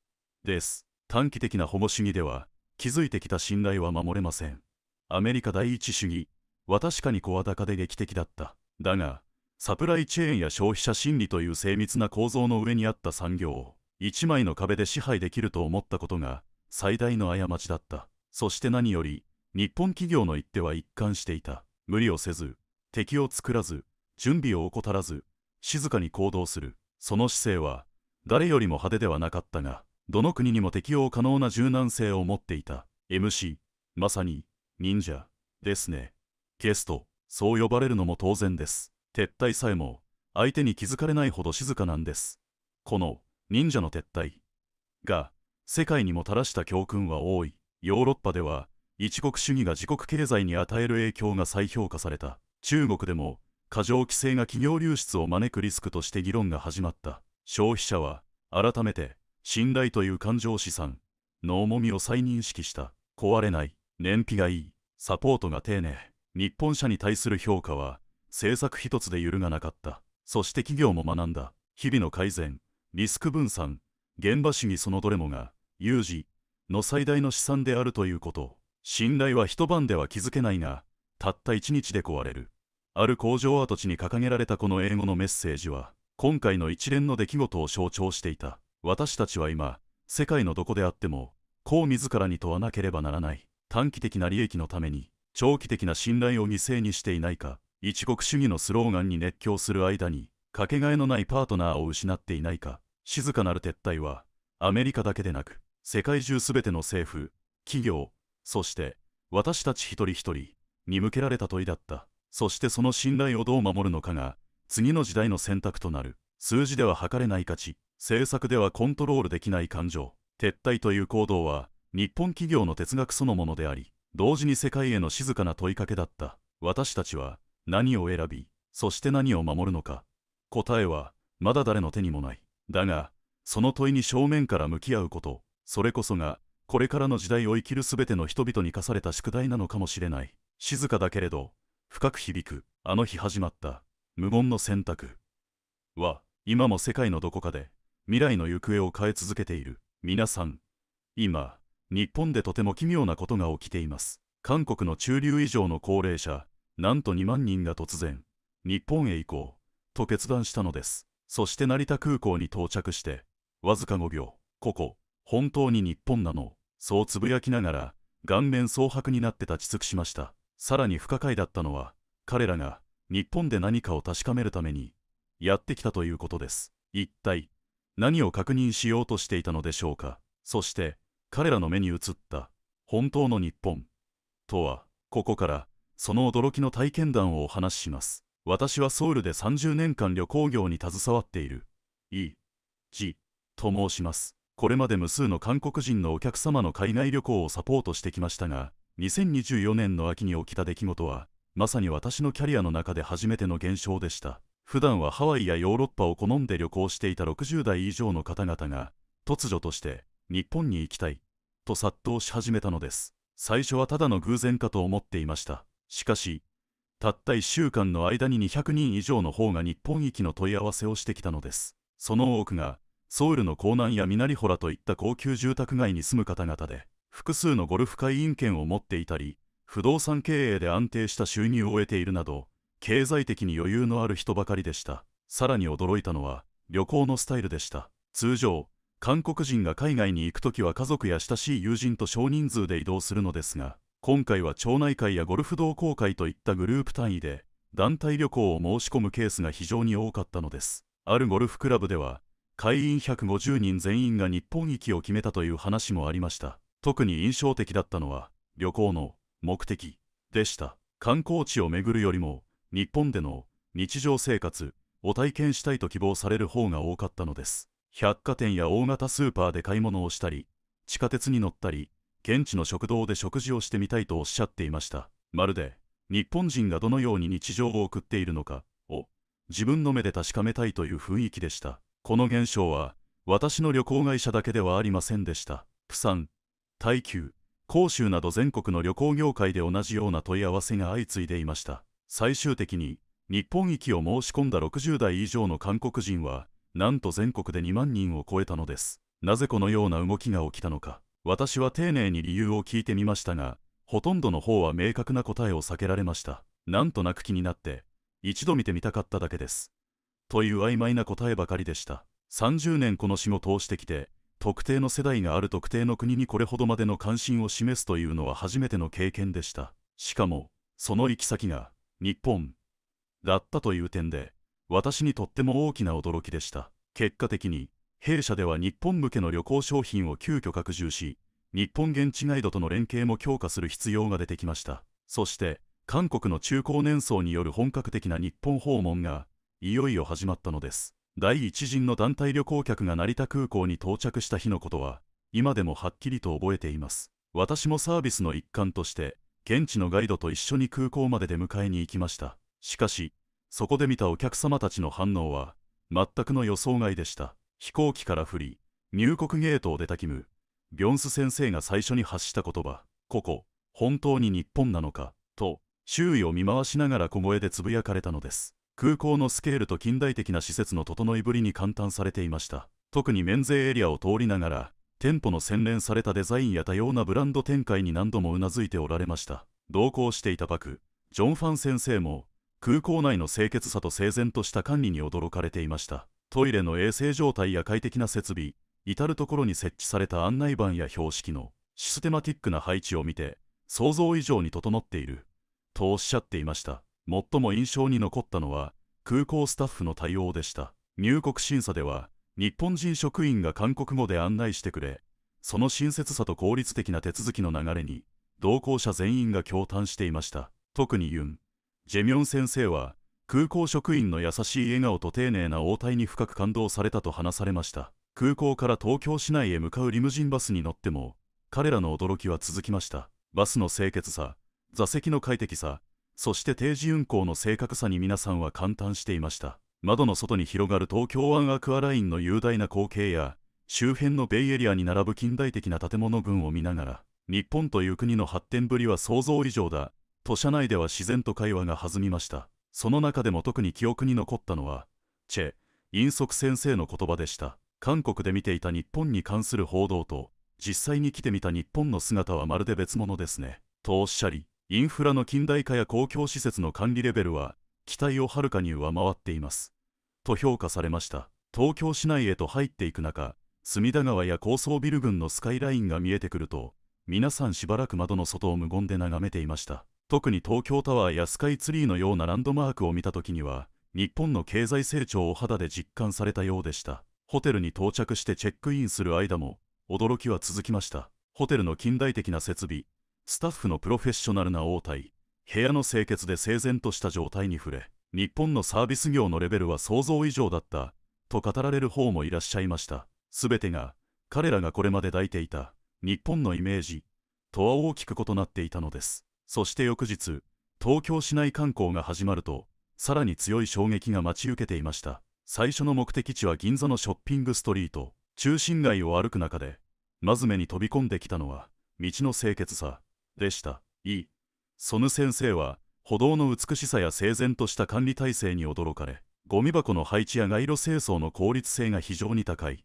です。短期的な保護主義では築いてきた信頼は守れません。アメリカ第一主義は確かに声高で劇的だった。だが、サプライチェーンや消費者心理という精密な構造の上にあった産業を一枚の壁で支配できると思ったことが最大の過ちだった。そして何より日本企業の一手は一貫していた。無理をせず、敵を作らず、準備を怠らず、静かに行動する。その姿勢は誰よりも派手ではなかったが、どの国にも適応可能な柔軟性を持っていた。 MC、 まさに忍者ですね。ゲスト、そう呼ばれるのも当然です。撤退さえも相手に気づかれないほど静かなんです。この忍者の撤退が世界にもたらした教訓は多い。ヨーロッパでは一国主義が自国経済に与える影響が再評価された。中国でも過剰規制が企業流出を招くリスクとして議論が始まった。消費者は改めて信頼という感情資産の重みを再認識した。壊れない、燃費がいい、サポートが丁寧。日本社に対する評価は政策一つで揺るがなかった。そして企業も学んだ。日々の改善、リスク分散、現場主義、そのどれもが有事の最大の資産であるということ。信頼は一晩では築けないが、たった一日で壊れる。ある工場跡地に掲げられたこの英語のメッセージは、今回の一連の出来事を象徴していた。私たちは今、世界のどこであっても、こう自らに問わなければならない。短期的な利益のために、長期的な信頼を犠牲にしていないか。一国主義のスローガンに熱狂する間に、かけがえのないパートナーを失っていないか。静かなる撤退は、アメリカだけでなく、世界中すべての政府、企業、そして私たち一人一人に向けられた問いだった。そしてその信頼をどう守るのかが、次の時代の選択となる。数字では測れない価値、政策ではコントロールできない感情。撤退という行動は、日本企業の哲学そのものであり、同時に世界への静かな問いかけだった。私たちは何を選び、そして何を守るのか。答えはまだ誰の手にもない。だがその問いに正面から向き合うこと、それこそがこれからの時代を生きるすべての人々に課された宿題なのかもしれない。静かだけれど深く響くあの日始まった無言の選択は、今も世界のどこかで未来の行方を変え続けている。皆さん、今日本でとても奇妙なことが起きています。韓国の中流以上の高齢者、なんと2万人が突然日本へ行こうと決断したのです。そして成田空港に到着してわずか5秒、ここ本当に日本なの、そうつぶやきながら顔面蒼白になって立ち尽くしました。さらに不可解だったのは、彼らが日本で何かを確かめるためにやってきたということです。一体何を確認しようとしていたのでしょうか。そして彼らの目に映った本当の日本とは、ここからその驚きの体験談をお話しします。私はソウルで30年間旅行業に携わっているイ・ジと申します。これまで無数の韓国人のお客様の海外旅行をサポートしてきましたが、2024年の秋に起きた出来事はまさに私のキャリアの中で初めての現象でした。普段はハワイやヨーロッパを好んで旅行していた60代以上の方々が突如として日本に行きたいと殺到し始めたのです。最初はただの偶然かと思っていました。しかし、たった1週間の間に200人以上の方が日本行きの問い合わせをしてきたのです。その多くがソウルの江南やミナリホラといった高級住宅街に住む方々で、複数のゴルフ会員権を持っていたり、不動産経営で安定した収入を得ているなど、経済的に余裕のある人ばかりでした。さらに驚いたのは旅行のスタイルでした。通常韓国人が海外に行くときは家族や親しい友人と少人数で移動するのですが、今回は町内会やゴルフ同好会といったグループ単位で団体旅行を申し込むケースが非常に多かったのです。あるゴルフクラブでは会員150人全員が日本行きを決めたという話もありました。特に印象的だったのは旅行の目的でした。観光地を巡るよりも日本での日常生活を体験したいと希望される方が多かったのです。百貨店や大型スーパーで買い物をしたり、地下鉄に乗ったり、現地の食堂で食事をしてみたいとおっしゃっていました。まるで日本人がどのように日常を送っているのかを自分の目で確かめたいという雰囲気でした。この現象は私の旅行会社だけではありませんでした。プサン、台北、広州など全国の旅行業界で同じような問い合わせが相次いでいました。最終的に日本行きを申し込んだ60代以上の韓国人はなんと全国で2万人を超えたのです。なぜこのような動きが起きたのか、私は丁寧に理由を聞いてみましたが、ほとんどの方は明確な答えを避けられました。なんとなく気になって一度見てみたかっただけですという曖昧な答えばかりでした。30年この仕事をしてきて、特定の世代がある特定の国にこれほどまでの関心を示すというのは初めての経験でした。しかもその行き先が日本だったという点で私にとっても大きな驚きでした。結果的に弊社では日本向けの旅行商品を急遽拡充し、日本現地ガイドとの連携も強化する必要が出てきました。そして韓国の中高年層による本格的な日本訪問がいよいよ始まったのです。第一陣の団体旅行客が成田空港に到着した日のことは今でもはっきりと覚えています。私もサービスの一環として現地のガイドと一緒に空港まで出迎えに行きました。しかしそこで見たお客様たちの反応は全くの予想外でした。飛行機から降り入国ゲートを出たキム・ビョンス先生が最初に発した言葉、ここ本当に日本なのかと周囲を見回しながら小声でつぶやかれたのです。空港のスケールと近代的な施設の整いぶりに感嘆されていました。特に免税エリアを通りながら店舗の洗練されたデザインや多様なブランド展開に何度もうなずいておられました。同行していたパク・ジョンファン先生も空港内の清潔さと整然とした管理に驚かれていました。トイレの衛生状態や快適な設備、至る所に設置された案内板や標識のシステマティックな配置を見て想像以上に整っているとおっしゃっていました。最も印象に残ったのは空港スタッフの対応でした。入国審査では日本人職員が韓国語で案内してくれ、その親切さと効率的な手続きの流れに同行者全員が驚嘆していました。特にユン・ジェミョン先生は空港職員の優しい笑顔と丁寧な応対に深く感動されたと話されました。空港から東京市内へ向かうリムジンバスに乗っても彼らの驚きは続きました。バスの清潔さ、座席の快適さ、そして定時運行の正確さに皆さんは感嘆していました。窓の外に広がる東京湾アクアラインの雄大な光景や、周辺のベイエリアに並ぶ近代的な建物群を見ながら、日本という国の発展ぶりは想像以上だ、と車内では自然と会話が弾みました。その中でも特に記憶に残ったのは、チェ・インソク先生の言葉でした。韓国で見ていた日本に関する報道と、実際に来てみた日本の姿はまるで別物ですね。とおっしゃり、インフラの近代化や公共施設の管理レベルは、期待をはるかに上回っています。と評価されました。東京市内へと入っていく中、隅田川や高層ビル群のスカイラインが見えてくると、皆さんしばらく窓の外を無言で眺めていました。特に東京タワーやスカイツリーのようなランドマークを見た時には、日本の経済成長を肌で実感されたようでした。ホテルに到着してチェックインする間も、驚きは続きました。ホテルの近代的な設備、スタッフのプロフェッショナルな応対、部屋の清潔で整然とした状態に触れ、日本のサービス業のレベルは想像以上だった、と語られる方もいらっしゃいました。すべてが、彼らがこれまで抱いていた、日本のイメージ、とは大きく異なっていたのです。そして翌日、東京市内観光が始まると、さらに強い衝撃が待ち受けていました。最初の目的地は銀座のショッピングストリート、中心街を歩く中で、まず目に飛び込んできたのは、道の清潔さ、でした。ソヌ先生は、歩道の美しさや整然とした管理体制に驚かれ、ゴミ箱の配置や街路清掃の効率性が非常に高い。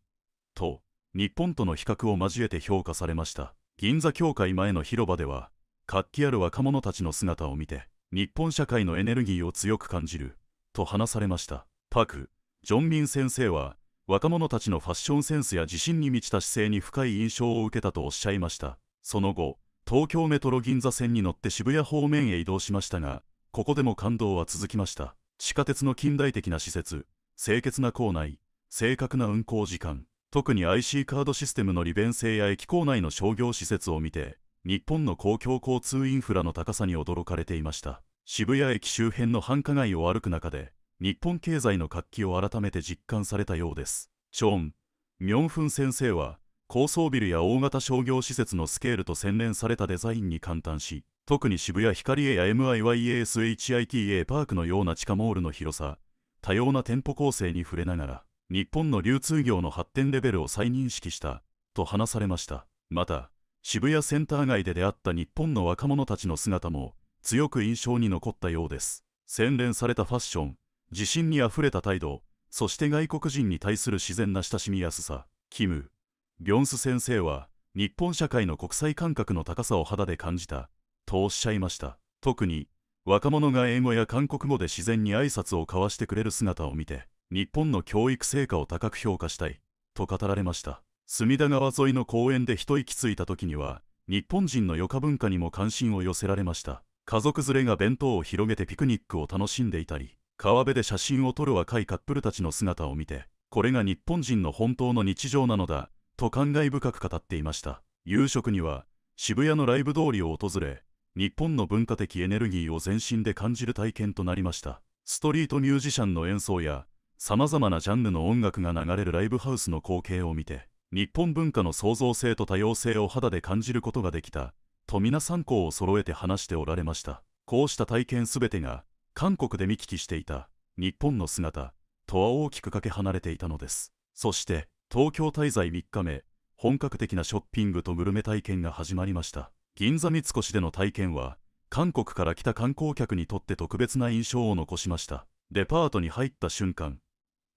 と、日本との比較を交えて評価されました。銀座教会前の広場では、活気ある若者たちの姿を見て、日本社会のエネルギーを強く感じる、と話されました。パク・ジョンミン先生は、若者たちのファッションセンスや自信に満ちた姿勢に深い印象を受けたとおっしゃいました。その後、東京メトロ銀座線に乗って渋谷方面へ移動しましたが、ここでも感動は続きました。地下鉄の近代的な施設、清潔な構内、正確な運行時間、特に IC カードシステムの利便性や駅構内の商業施設を見て、日本の公共交通インフラの高さに驚かれていました。渋谷駅周辺の繁華街を歩く中で、日本経済の活気を改めて実感されたようです。チョン・ミョンフン先生は、高層ビルや大型商業施設のスケールと洗練されたデザインに感嘆し、特に渋谷ヒカリエや MIYASHITA パークのような地下モールの広さ、多様な店舗構成に触れながら、日本の流通業の発展レベルを再認識した、と話されました。また、渋谷センター街で出会った日本の若者たちの姿も、強く印象に残ったようです。洗練されたファッション、自信にあふれた態度、そして外国人に対する自然な親しみやすさ。キム・ビョンス先生は、日本社会の国際感覚の高さを肌で感じた、とおっしゃいました。特に、若者が英語や韓国語で自然に挨拶を交わしてくれる姿を見て、日本の教育成果を高く評価したい、と語られました。隅田川沿いの公園で一息ついた時には、日本人の余暇文化にも関心を寄せられました。家族連れが弁当を広げてピクニックを楽しんでいたり、川辺で写真を撮る若いカップルたちの姿を見て、これが日本人の本当の日常なのだ、と感慨深く語っていました。夕食には、渋谷のライブ通りを訪れ、日本の文化的エネルギーを全身で感じる体験となりました。ストリートミュージシャンの演奏や、様々なジャンルの音楽が流れるライブハウスの光景を見て、日本文化の創造性と多様性を肌で感じることができた、と皆さん声を揃えて話しておられました。こうした体験すべてが、韓国で見聞きしていた、日本の姿、とは大きくかけ離れていたのです。そして、東京滞在3日目、本格的なショッピングとグルメ体験が始まりました。銀座三越での体験は、韓国から来た観光客にとって特別な印象を残しました。デパートに入った瞬間、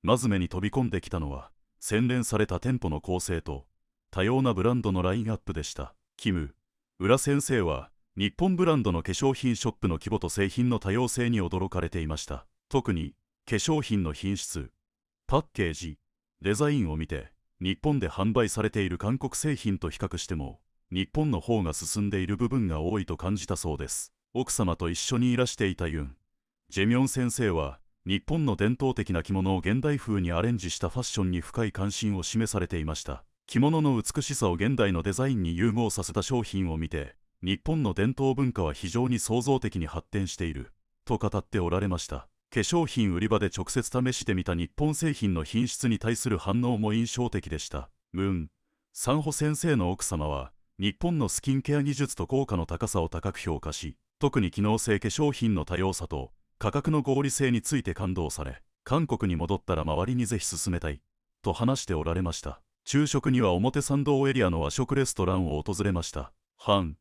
まず目に飛び込んできたのは、洗練された店舗の構成と、多様なブランドのラインアップでした。キム・浦先生は、日本ブランドの化粧品ショップの規模と製品の多様性に驚かれていました。特に、化粧品の品質、パッケージ、デザインを見て、日本で販売されている韓国製品と比較しても、日本の方が進んでいる部分が多いと感じたそうです。奥様と一緒にいらしていたユン・ジェミョン先生は、日本の伝統的な着物を現代風にアレンジしたファッションに深い関心を示されていました。着物の美しさを現代のデザインに融合させた商品を見て、日本の伝統文化は非常に創造的に発展している、と語っておられました。化粧品売り場で直接試してみた日本製品の品質に対する反応も印象的でした。ムン・サンホ先生の奥様は、日本のスキンケア技術と効果の高さを高く評価し、特に機能性化粧品の多様さと価格の合理性について感動され、韓国に戻ったら周りにぜひ勧めたいと話しておられました。昼食には表参道エリアの和食レストランを訪れました。ハン・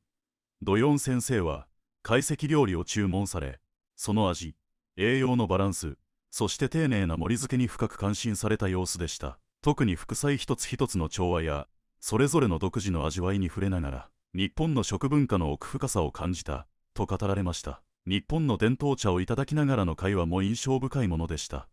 ドヨン先生は懐石料理を注文され、その味、栄養のバランス、そして丁寧な盛り付けに深く感心された様子でした。特に副菜一つ一つの調和やそれぞれの独自の味わいに触れながら、日本の食文化の奥深さを感じたと語られました。日本の伝統茶をいただきながらの会話も印象深いものでした。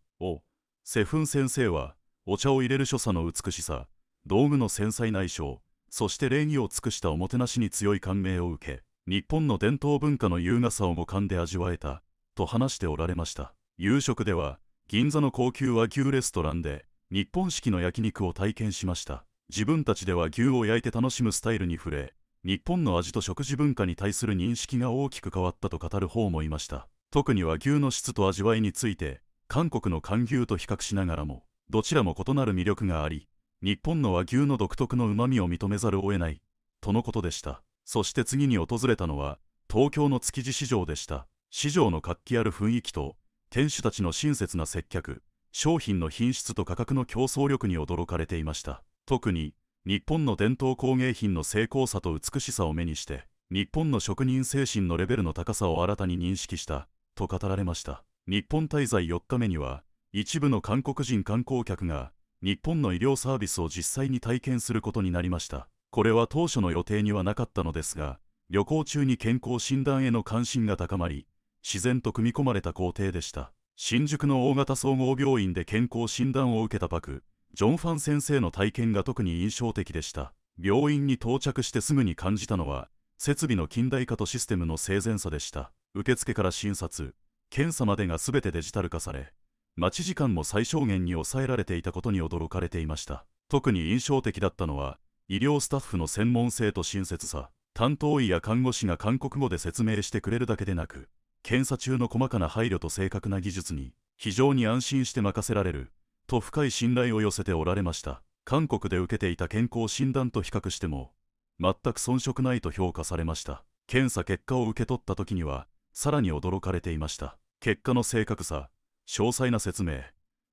セフン先生はお茶を入れる所作の美しさ、道具の繊細な衣装、そして礼儀を尽くしたおもてなしに強い感銘を受け、日本の伝統文化の優雅さを五感で味わえたと話しておられました。夕食では銀座の高級和牛レストランで日本式の焼肉を体験しました。自分たちでは牛を焼いて楽しむスタイルに触れ、日本の味と食事文化に対する認識が大きく変わったと語る方もいました。特に和牛の質と味わいについて韓国の韓牛と比較しながらも、どちらも異なる魅力があり、日本の和牛の独特の旨味を認めざるを得ないとのことでした。そして次に訪れたのは東京の築地市場でした。市場の活気ある雰囲気と店主たちの親切な接客、商品の品質と価格の競争力に驚かれていました。特に日本の伝統工芸品の精巧さと美しさを目にして、日本の職人精神のレベルの高さを新たに認識したと語られました。日本滞在4日目には一部の韓国人観光客が日本の医療サービスを実際に体験することになりました。これは当初の予定にはなかったのですが、旅行中に健康診断への関心が高まり、自然と組み込まれた工程でした。新宿の大型総合病院で健康診断を受けたパク・ジョンファン先生の体験が特に印象的でした。病院に到着してすぐに感じたのは、設備の近代化とシステムの整然さでした。受付から診察、検査までが全てデジタル化され、待ち時間も最小限に抑えられていたことに驚かれていました。特に印象的だったのは、医療スタッフの専門性と親切さ。担当医や看護師が韓国語で説明してくれるだけでなく、検査中の細かな配慮と正確な技術に非常に安心して任せられると深い信頼を寄せておられました。韓国で受けていた健康診断と比較しても全く遜色ないと評価されました。検査結果を受け取った時にはさらに驚かれていました。結果の正確さ、詳細な説明、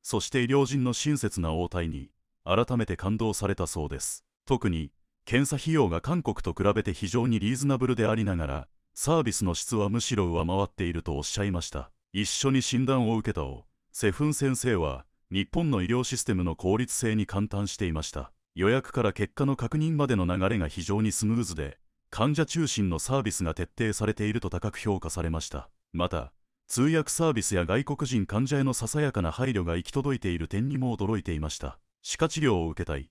そして医療人の親切な応対に改めて感動されたそうです。特に検査費用が韓国と比べて非常にリーズナブルでありながら、サービスの質はむしろ上回っているとおっしゃいました。一緒に診断を受けたセフン先生は、日本の医療システムの効率性に感嘆していました。予約から結果の確認までの流れが非常にスムーズで、患者中心のサービスが徹底されていると高く評価されました。また、通訳サービスや外国人患者へのささやかな配慮が行き届いている点にも驚いていました。歯科治療を受けたい。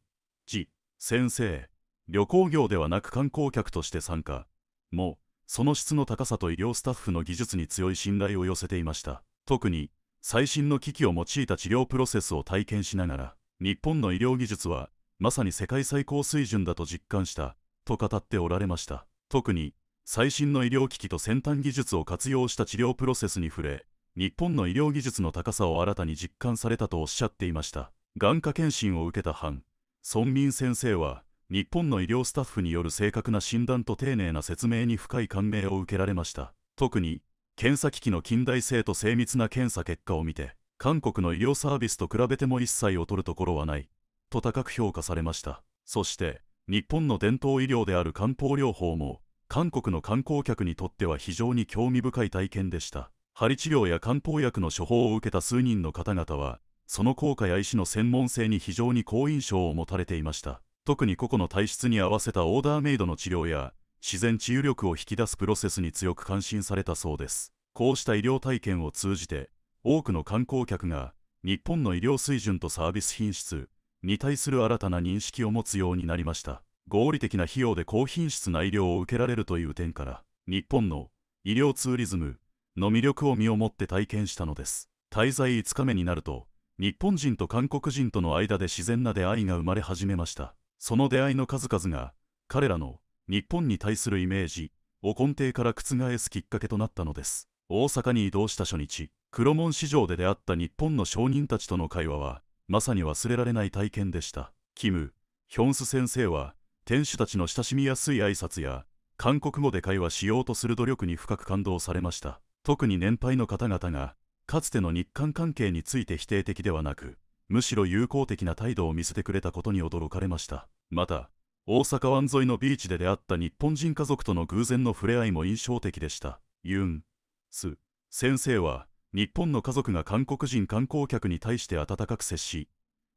先生。旅行業ではなく観光客として参加も、その質の高さと医療スタッフの技術に強い信頼を寄せていました。特に最新の機器を用いた治療プロセスを体験しながら、日本の医療技術はまさに世界最高水準だと実感したと語っておられました。特に最新の医療機器と先端技術を活用した治療プロセスに触れ、日本の医療技術の高さを新たに実感されたとおっしゃっていました。眼科検診を受けたハン・ソンミン先生は、日本の医療スタッフによる正確な診断と丁寧な説明に深い感銘を受けられました。特に検査機器の近代性と精密な検査結果を見て、韓国の医療サービスと比べても一切劣るところはないと高く評価されました。そして日本の伝統医療である漢方療法も韓国の観光客にとっては非常に興味深い体験でした。針治療や漢方薬の処方を受けた数人の方々は、その効果や医師の専門性に非常に好印象を持たれていました。特に個々の体質に合わせたオーダーメイドの治療や自然治癒力を引き出すプロセスに強く感心されたそうです。こうした医療体験を通じて、多くの観光客が日本の医療水準とサービス品質に対する新たな認識を持つようになりました。合理的な費用で高品質な医療を受けられるという点から、日本の医療ツーリズムの魅力を身をもって体験したのです。滞在5日目になると、日本人と韓国人との間で自然な出会いが生まれ始めました。その出会いの数々が彼らの日本に対するイメージを根底から覆すきっかけとなったのです。大阪に移動した初日、黒門市場で出会った日本の商人たちとの会話はまさに忘れられない体験でした。キム・ヒョンス先生は店主たちの親しみやすい挨拶や韓国語で会話しようとする努力に深く感動されました。特に年配の方々がかつての日韓関係について否定的ではなく、むしろ友好的な態度を見せてくれたことに驚かれました。また、大阪湾沿いのビーチで出会った日本人家族との偶然の触れ合いも印象的でした。ユン・ス先生は、日本の家族が韓国人観光客に対して温かく接し、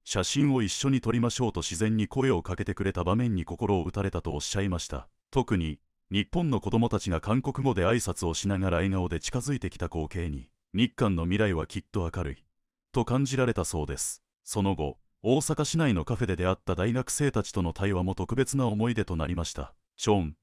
写真を一緒に撮りましょうと自然に声をかけてくれた場面に心を打たれたとおっしゃいました。特に、日本の子供たちが韓国語で挨拶をしながら笑顔で近づいてきた光景に、日韓の未来はきっと明るい、と感じられたそうです。その後、大阪市内のカフェで出会った大学生たちとの対話も特別な思い出となりました。チョン・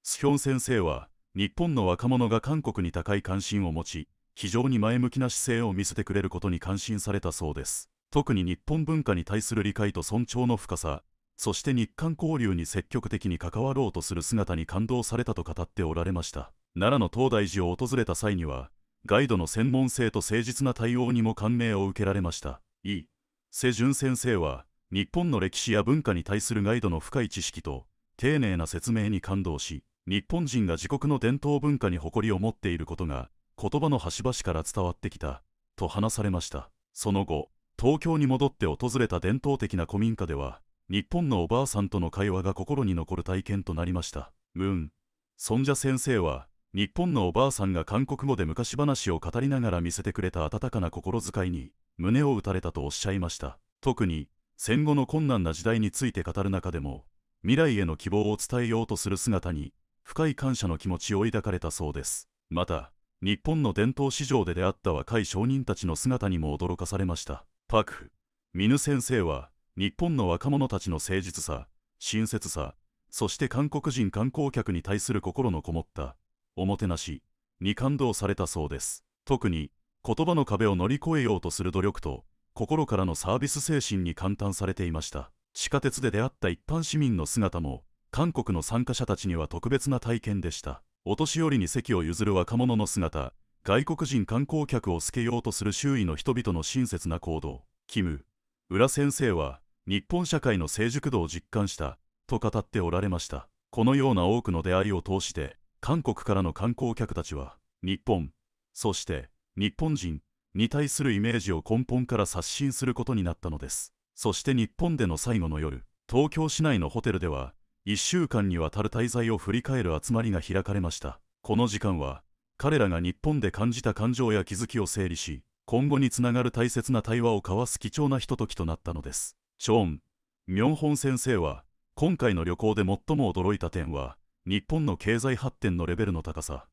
スヒョン先生は、日本の若者が韓国に高い関心を持ち、非常に前向きな姿勢を見せてくれることに感心されたそうです。特に日本文化に対する理解と尊重の深さ、そして日韓交流に積極的に関わろうとする姿に感動されたと語っておられました。奈良の東大寺を訪れた際には、ガイドの専門性と誠実な対応にも感銘を受けられました。イ・セジュン先生は、日本の歴史や文化に対するガイドの深い知識と丁寧な説明に感動し、日本人が自国の伝統文化に誇りを持っていることが言葉の端々から伝わってきたと話されました。その後、東京に戻って訪れた伝統的な古民家では、日本のおばあさんとの会話が心に残る体験となりました。ムン・ソンジャ先生は、日本のおばあさんが韓国語で昔話を語りながら見せてくれた温かな心遣いに胸を打たれたとおっしゃいました。特に戦後の困難な時代について語る中でも、未来への希望を伝えようとする姿に深い感謝の気持ちを抱かれたそうです。また、日本の伝統市場で出会った若い商人たちの姿にも驚かされました。パク・ミヌ先生は、日本の若者たちの誠実さ、親切さ、そして韓国人観光客に対する心のこもったおもてなしに感動されたそうです。特に言葉の壁を乗り越えようとする努力と心からのサービス精神に感嘆されていました。地下鉄で出会った一般市民の姿も韓国の参加者たちには特別な体験でした。お年寄りに席を譲る若者の姿、外国人観光客を助けようとする周囲の人々の親切な行動。キム・浦先生は日本社会の成熟度を実感したと語っておられました。このような多くの出会いを通して韓国からの観光客たちは日本、そして日本人に対するイメージを根本から刷新することになったのです。そして日本での最後の夜、東京市内のホテルでは1週間にわたる滞在を振り返る集まりが開かれました。この時間は彼らが日本で感じた感情や気づきを整理し、今後につながる大切な対話を交わす貴重なひとときとなったのです。チョン・ミョンホン先生は、今回の旅行で最も驚いた点は、日本の経済発展のレベルの高さ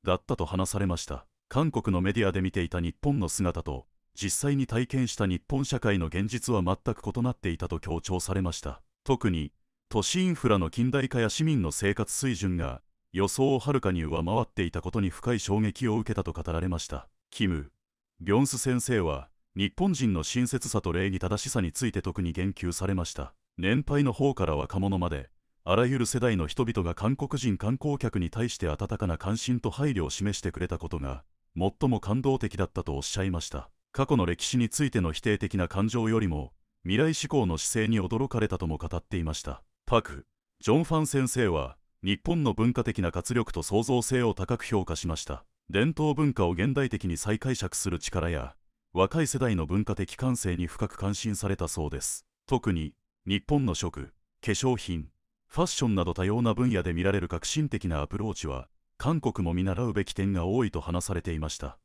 だったと話されました。韓国のメディアで見ていた日本の姿と、実際に体験した日本社会の現実は全く異なっていたと強調されました。特に、都市インフラの近代化や市民の生活水準が予想をはるかに上回っていたことに深い衝撃を受けたと語られました。キム・ビョンス先生は、日本人の親切さと礼儀正しさについて特に言及されました。年配の方から若者まで、あらゆる世代の人々が韓国人観光客に対して温かな関心と配慮を示してくれたことが、最も感動的だったとおっしゃいました。過去の歴史についての否定的な感情よりも、未来志向の姿勢に驚かれたとも語っていました。パク・ジョンファン先生は、日本の文化的な活力と創造性を高く評価しました。伝統文化を現代的に再解釈する力や、若い世代の文化的感性に深く感心されたそうです。特に、日本の食、化粧品、ファッションなど多様な分野で見られる革新的なアプローチは、韓国も見習うべき点が多いと話されていました。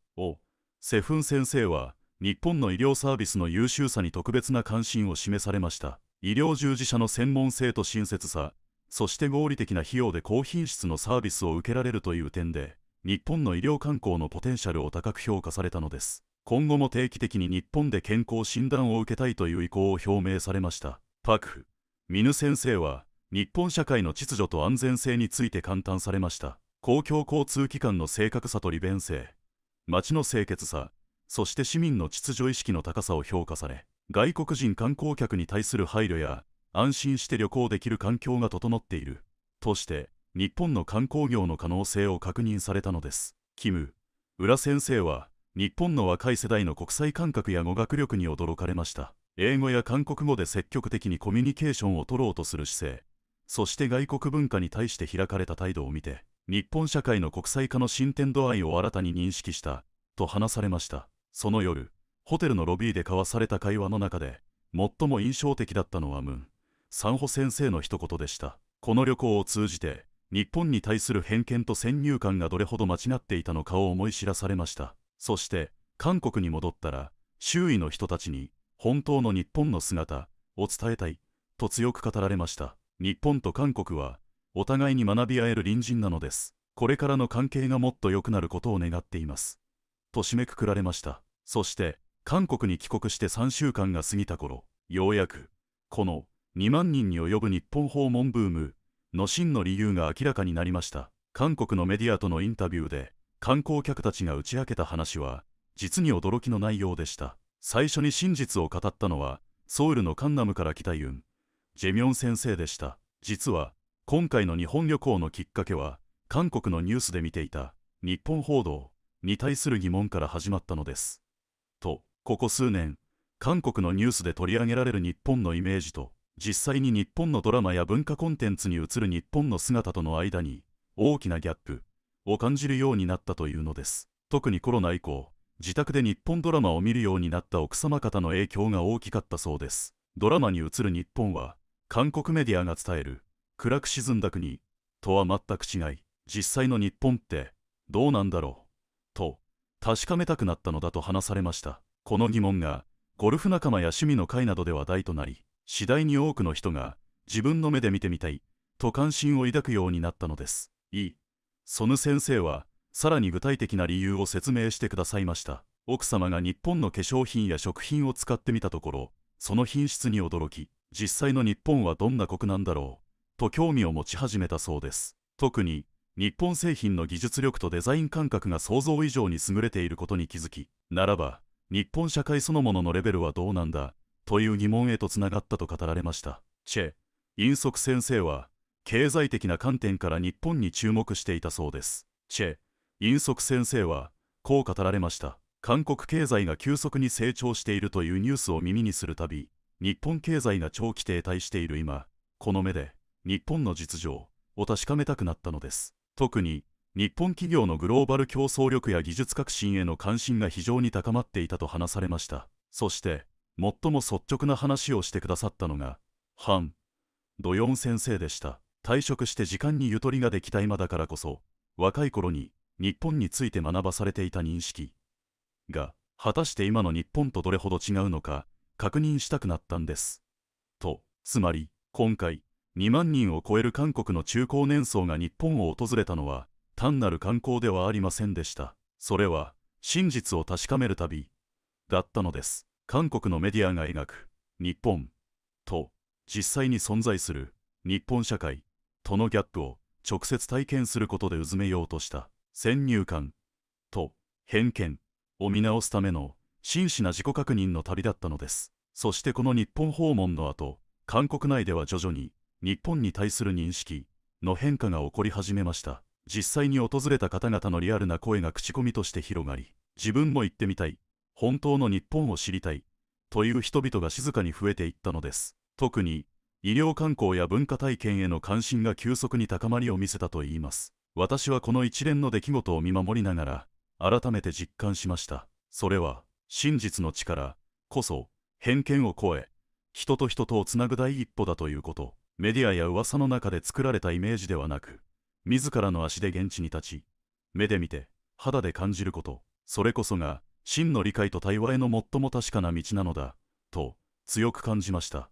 セフン先生は、日本の医療サービスの優秀さに特別な関心を示されました。医療従事者の専門性と親切さ、そして合理的な費用で高品質のサービスを受けられるという点で、日本の医療観光のポテンシャルを高く評価されたのです。今後も定期的に日本で健康診断を受けたいという意向を表明されました。パク・ミヌ先生は、日本社会の秩序と安全性について感嘆されました。公共交通機関の正確さと利便性、街の清潔さ、そして市民の秩序意識の高さを評価され、外国人観光客に対する配慮や、安心して旅行できる環境が整っている、として、日本の観光業の可能性を確認されたのです。キム・浦先生は、日本の若い世代の国際感覚や語学力に驚かれました。英語や韓国語で積極的にコミュニケーションを取ろうとする姿勢、そして外国文化に対して開かれた態度を見て、日本社会の国際化の進展度合いを新たに認識した、と話されました。その夜、ホテルのロビーで交わされた会話の中で、最も印象的だったのはサンホ先生の一言でした。この旅行を通じて、日本に対する偏見と先入観がどれほど間違っていたのかを思い知らされました。そして、韓国に戻ったら、周囲の人たちに、本当の日本の姿を伝えたい、と強く語られました。日本と韓国は、お互いに学び合える隣人なのです。これからの関係がもっと良くなることを願っています。と締めくくられました。そして、韓国に帰国して3週間が過ぎた頃、ようやく、この2万人に及ぶ日本訪問ブームの真の理由が明らかになりました。韓国のメディアとのインタビューで、観光客たちが打ち明けた話は、実に驚きの内容でした。最初に真実を語ったのは、ソウルのカンナムから来たジェミョン先生でした。実は、今回の日本旅行のきっかけは、韓国のニュースで見ていた日本報道に対する疑問から始まったのです。ここ数年、韓国のニュースで取り上げられる日本のイメージと、実際に日本のドラマや文化コンテンツに映る日本の姿との間に、大きなギャップを感じるようになったというのです。特にコロナ以降、自宅で日本ドラマを見るようになった奥様方の影響が大きかったそうです。ドラマに映る日本は、韓国メディアが伝える暗く沈んだ国とは全く違い、実際の日本ってどうなんだろうと確かめたくなったのだと話されました。この疑問がゴルフ仲間や趣味の会などで話題となり、次第に多くの人が自分の目で見てみたいと関心を抱くようになったのです。ソヌ先生はさらに具体的な理由を説明してくださいました。奥様が日本の化粧品や食品を使ってみたところ、その品質に驚き、実際の日本はどんな国なんだろうと興味を持ち始めたそうです。特に日本製品の技術力とデザイン感覚が想像以上に優れていることに気づき、ならば日本社会そのもののレベルはどうなんだという疑問へとつながったと語られました。インソク先生は経済的な観点から日本に注目していたそうです。インソク先生はこう語られました。韓国経済が急速に成長しているというニュースを耳にするたび、日本経済が長期停滞している今、この目で日本の実情を確かめたくなったのです。特に日本企業のグローバル競争力や技術革新への関心が非常に高まっていたと話されました。そして最も率直な話をしてくださったのがドヨン先生でした。退職して時間にゆとりができた今だからこそ、若い頃に日本について学ばされていた認識が果たして今の日本とどれほど違うのか確認したくなったんです。つまり今回2万人を超える韓国の中高年層が日本を訪れたのは単なる観光ではありませんでした。それは真実を確かめる旅だったのです。韓国のメディアが描く日本と実際に存在する日本社会とのギャップを直接体験することでうずめようとした先入観と偏見を見直すための真摯な自己確認の旅だったのです。そしてこの日本訪問の後、韓国内では徐々に日本に対する認識の変化が起こり始めました。実際に訪れた方々のリアルな声が口コミとして広がり、自分も行ってみたい、本当の日本を知りたいという人々が静かに増えていったのです。特に医療観光や文化体験への関心が急速に高まりを見せたといいます。私はこの一連の出来事を見守りながら改めて実感しました。それは真実の力こそ偏見を超え、人と人とをつなぐ第一歩だということ。メディアや噂の中で作られたイメージではなく、自らの足で現地に立ち、目で見て肌で感じること、それこそが真の理解と対話への最も確かな道なのだと強く感じました。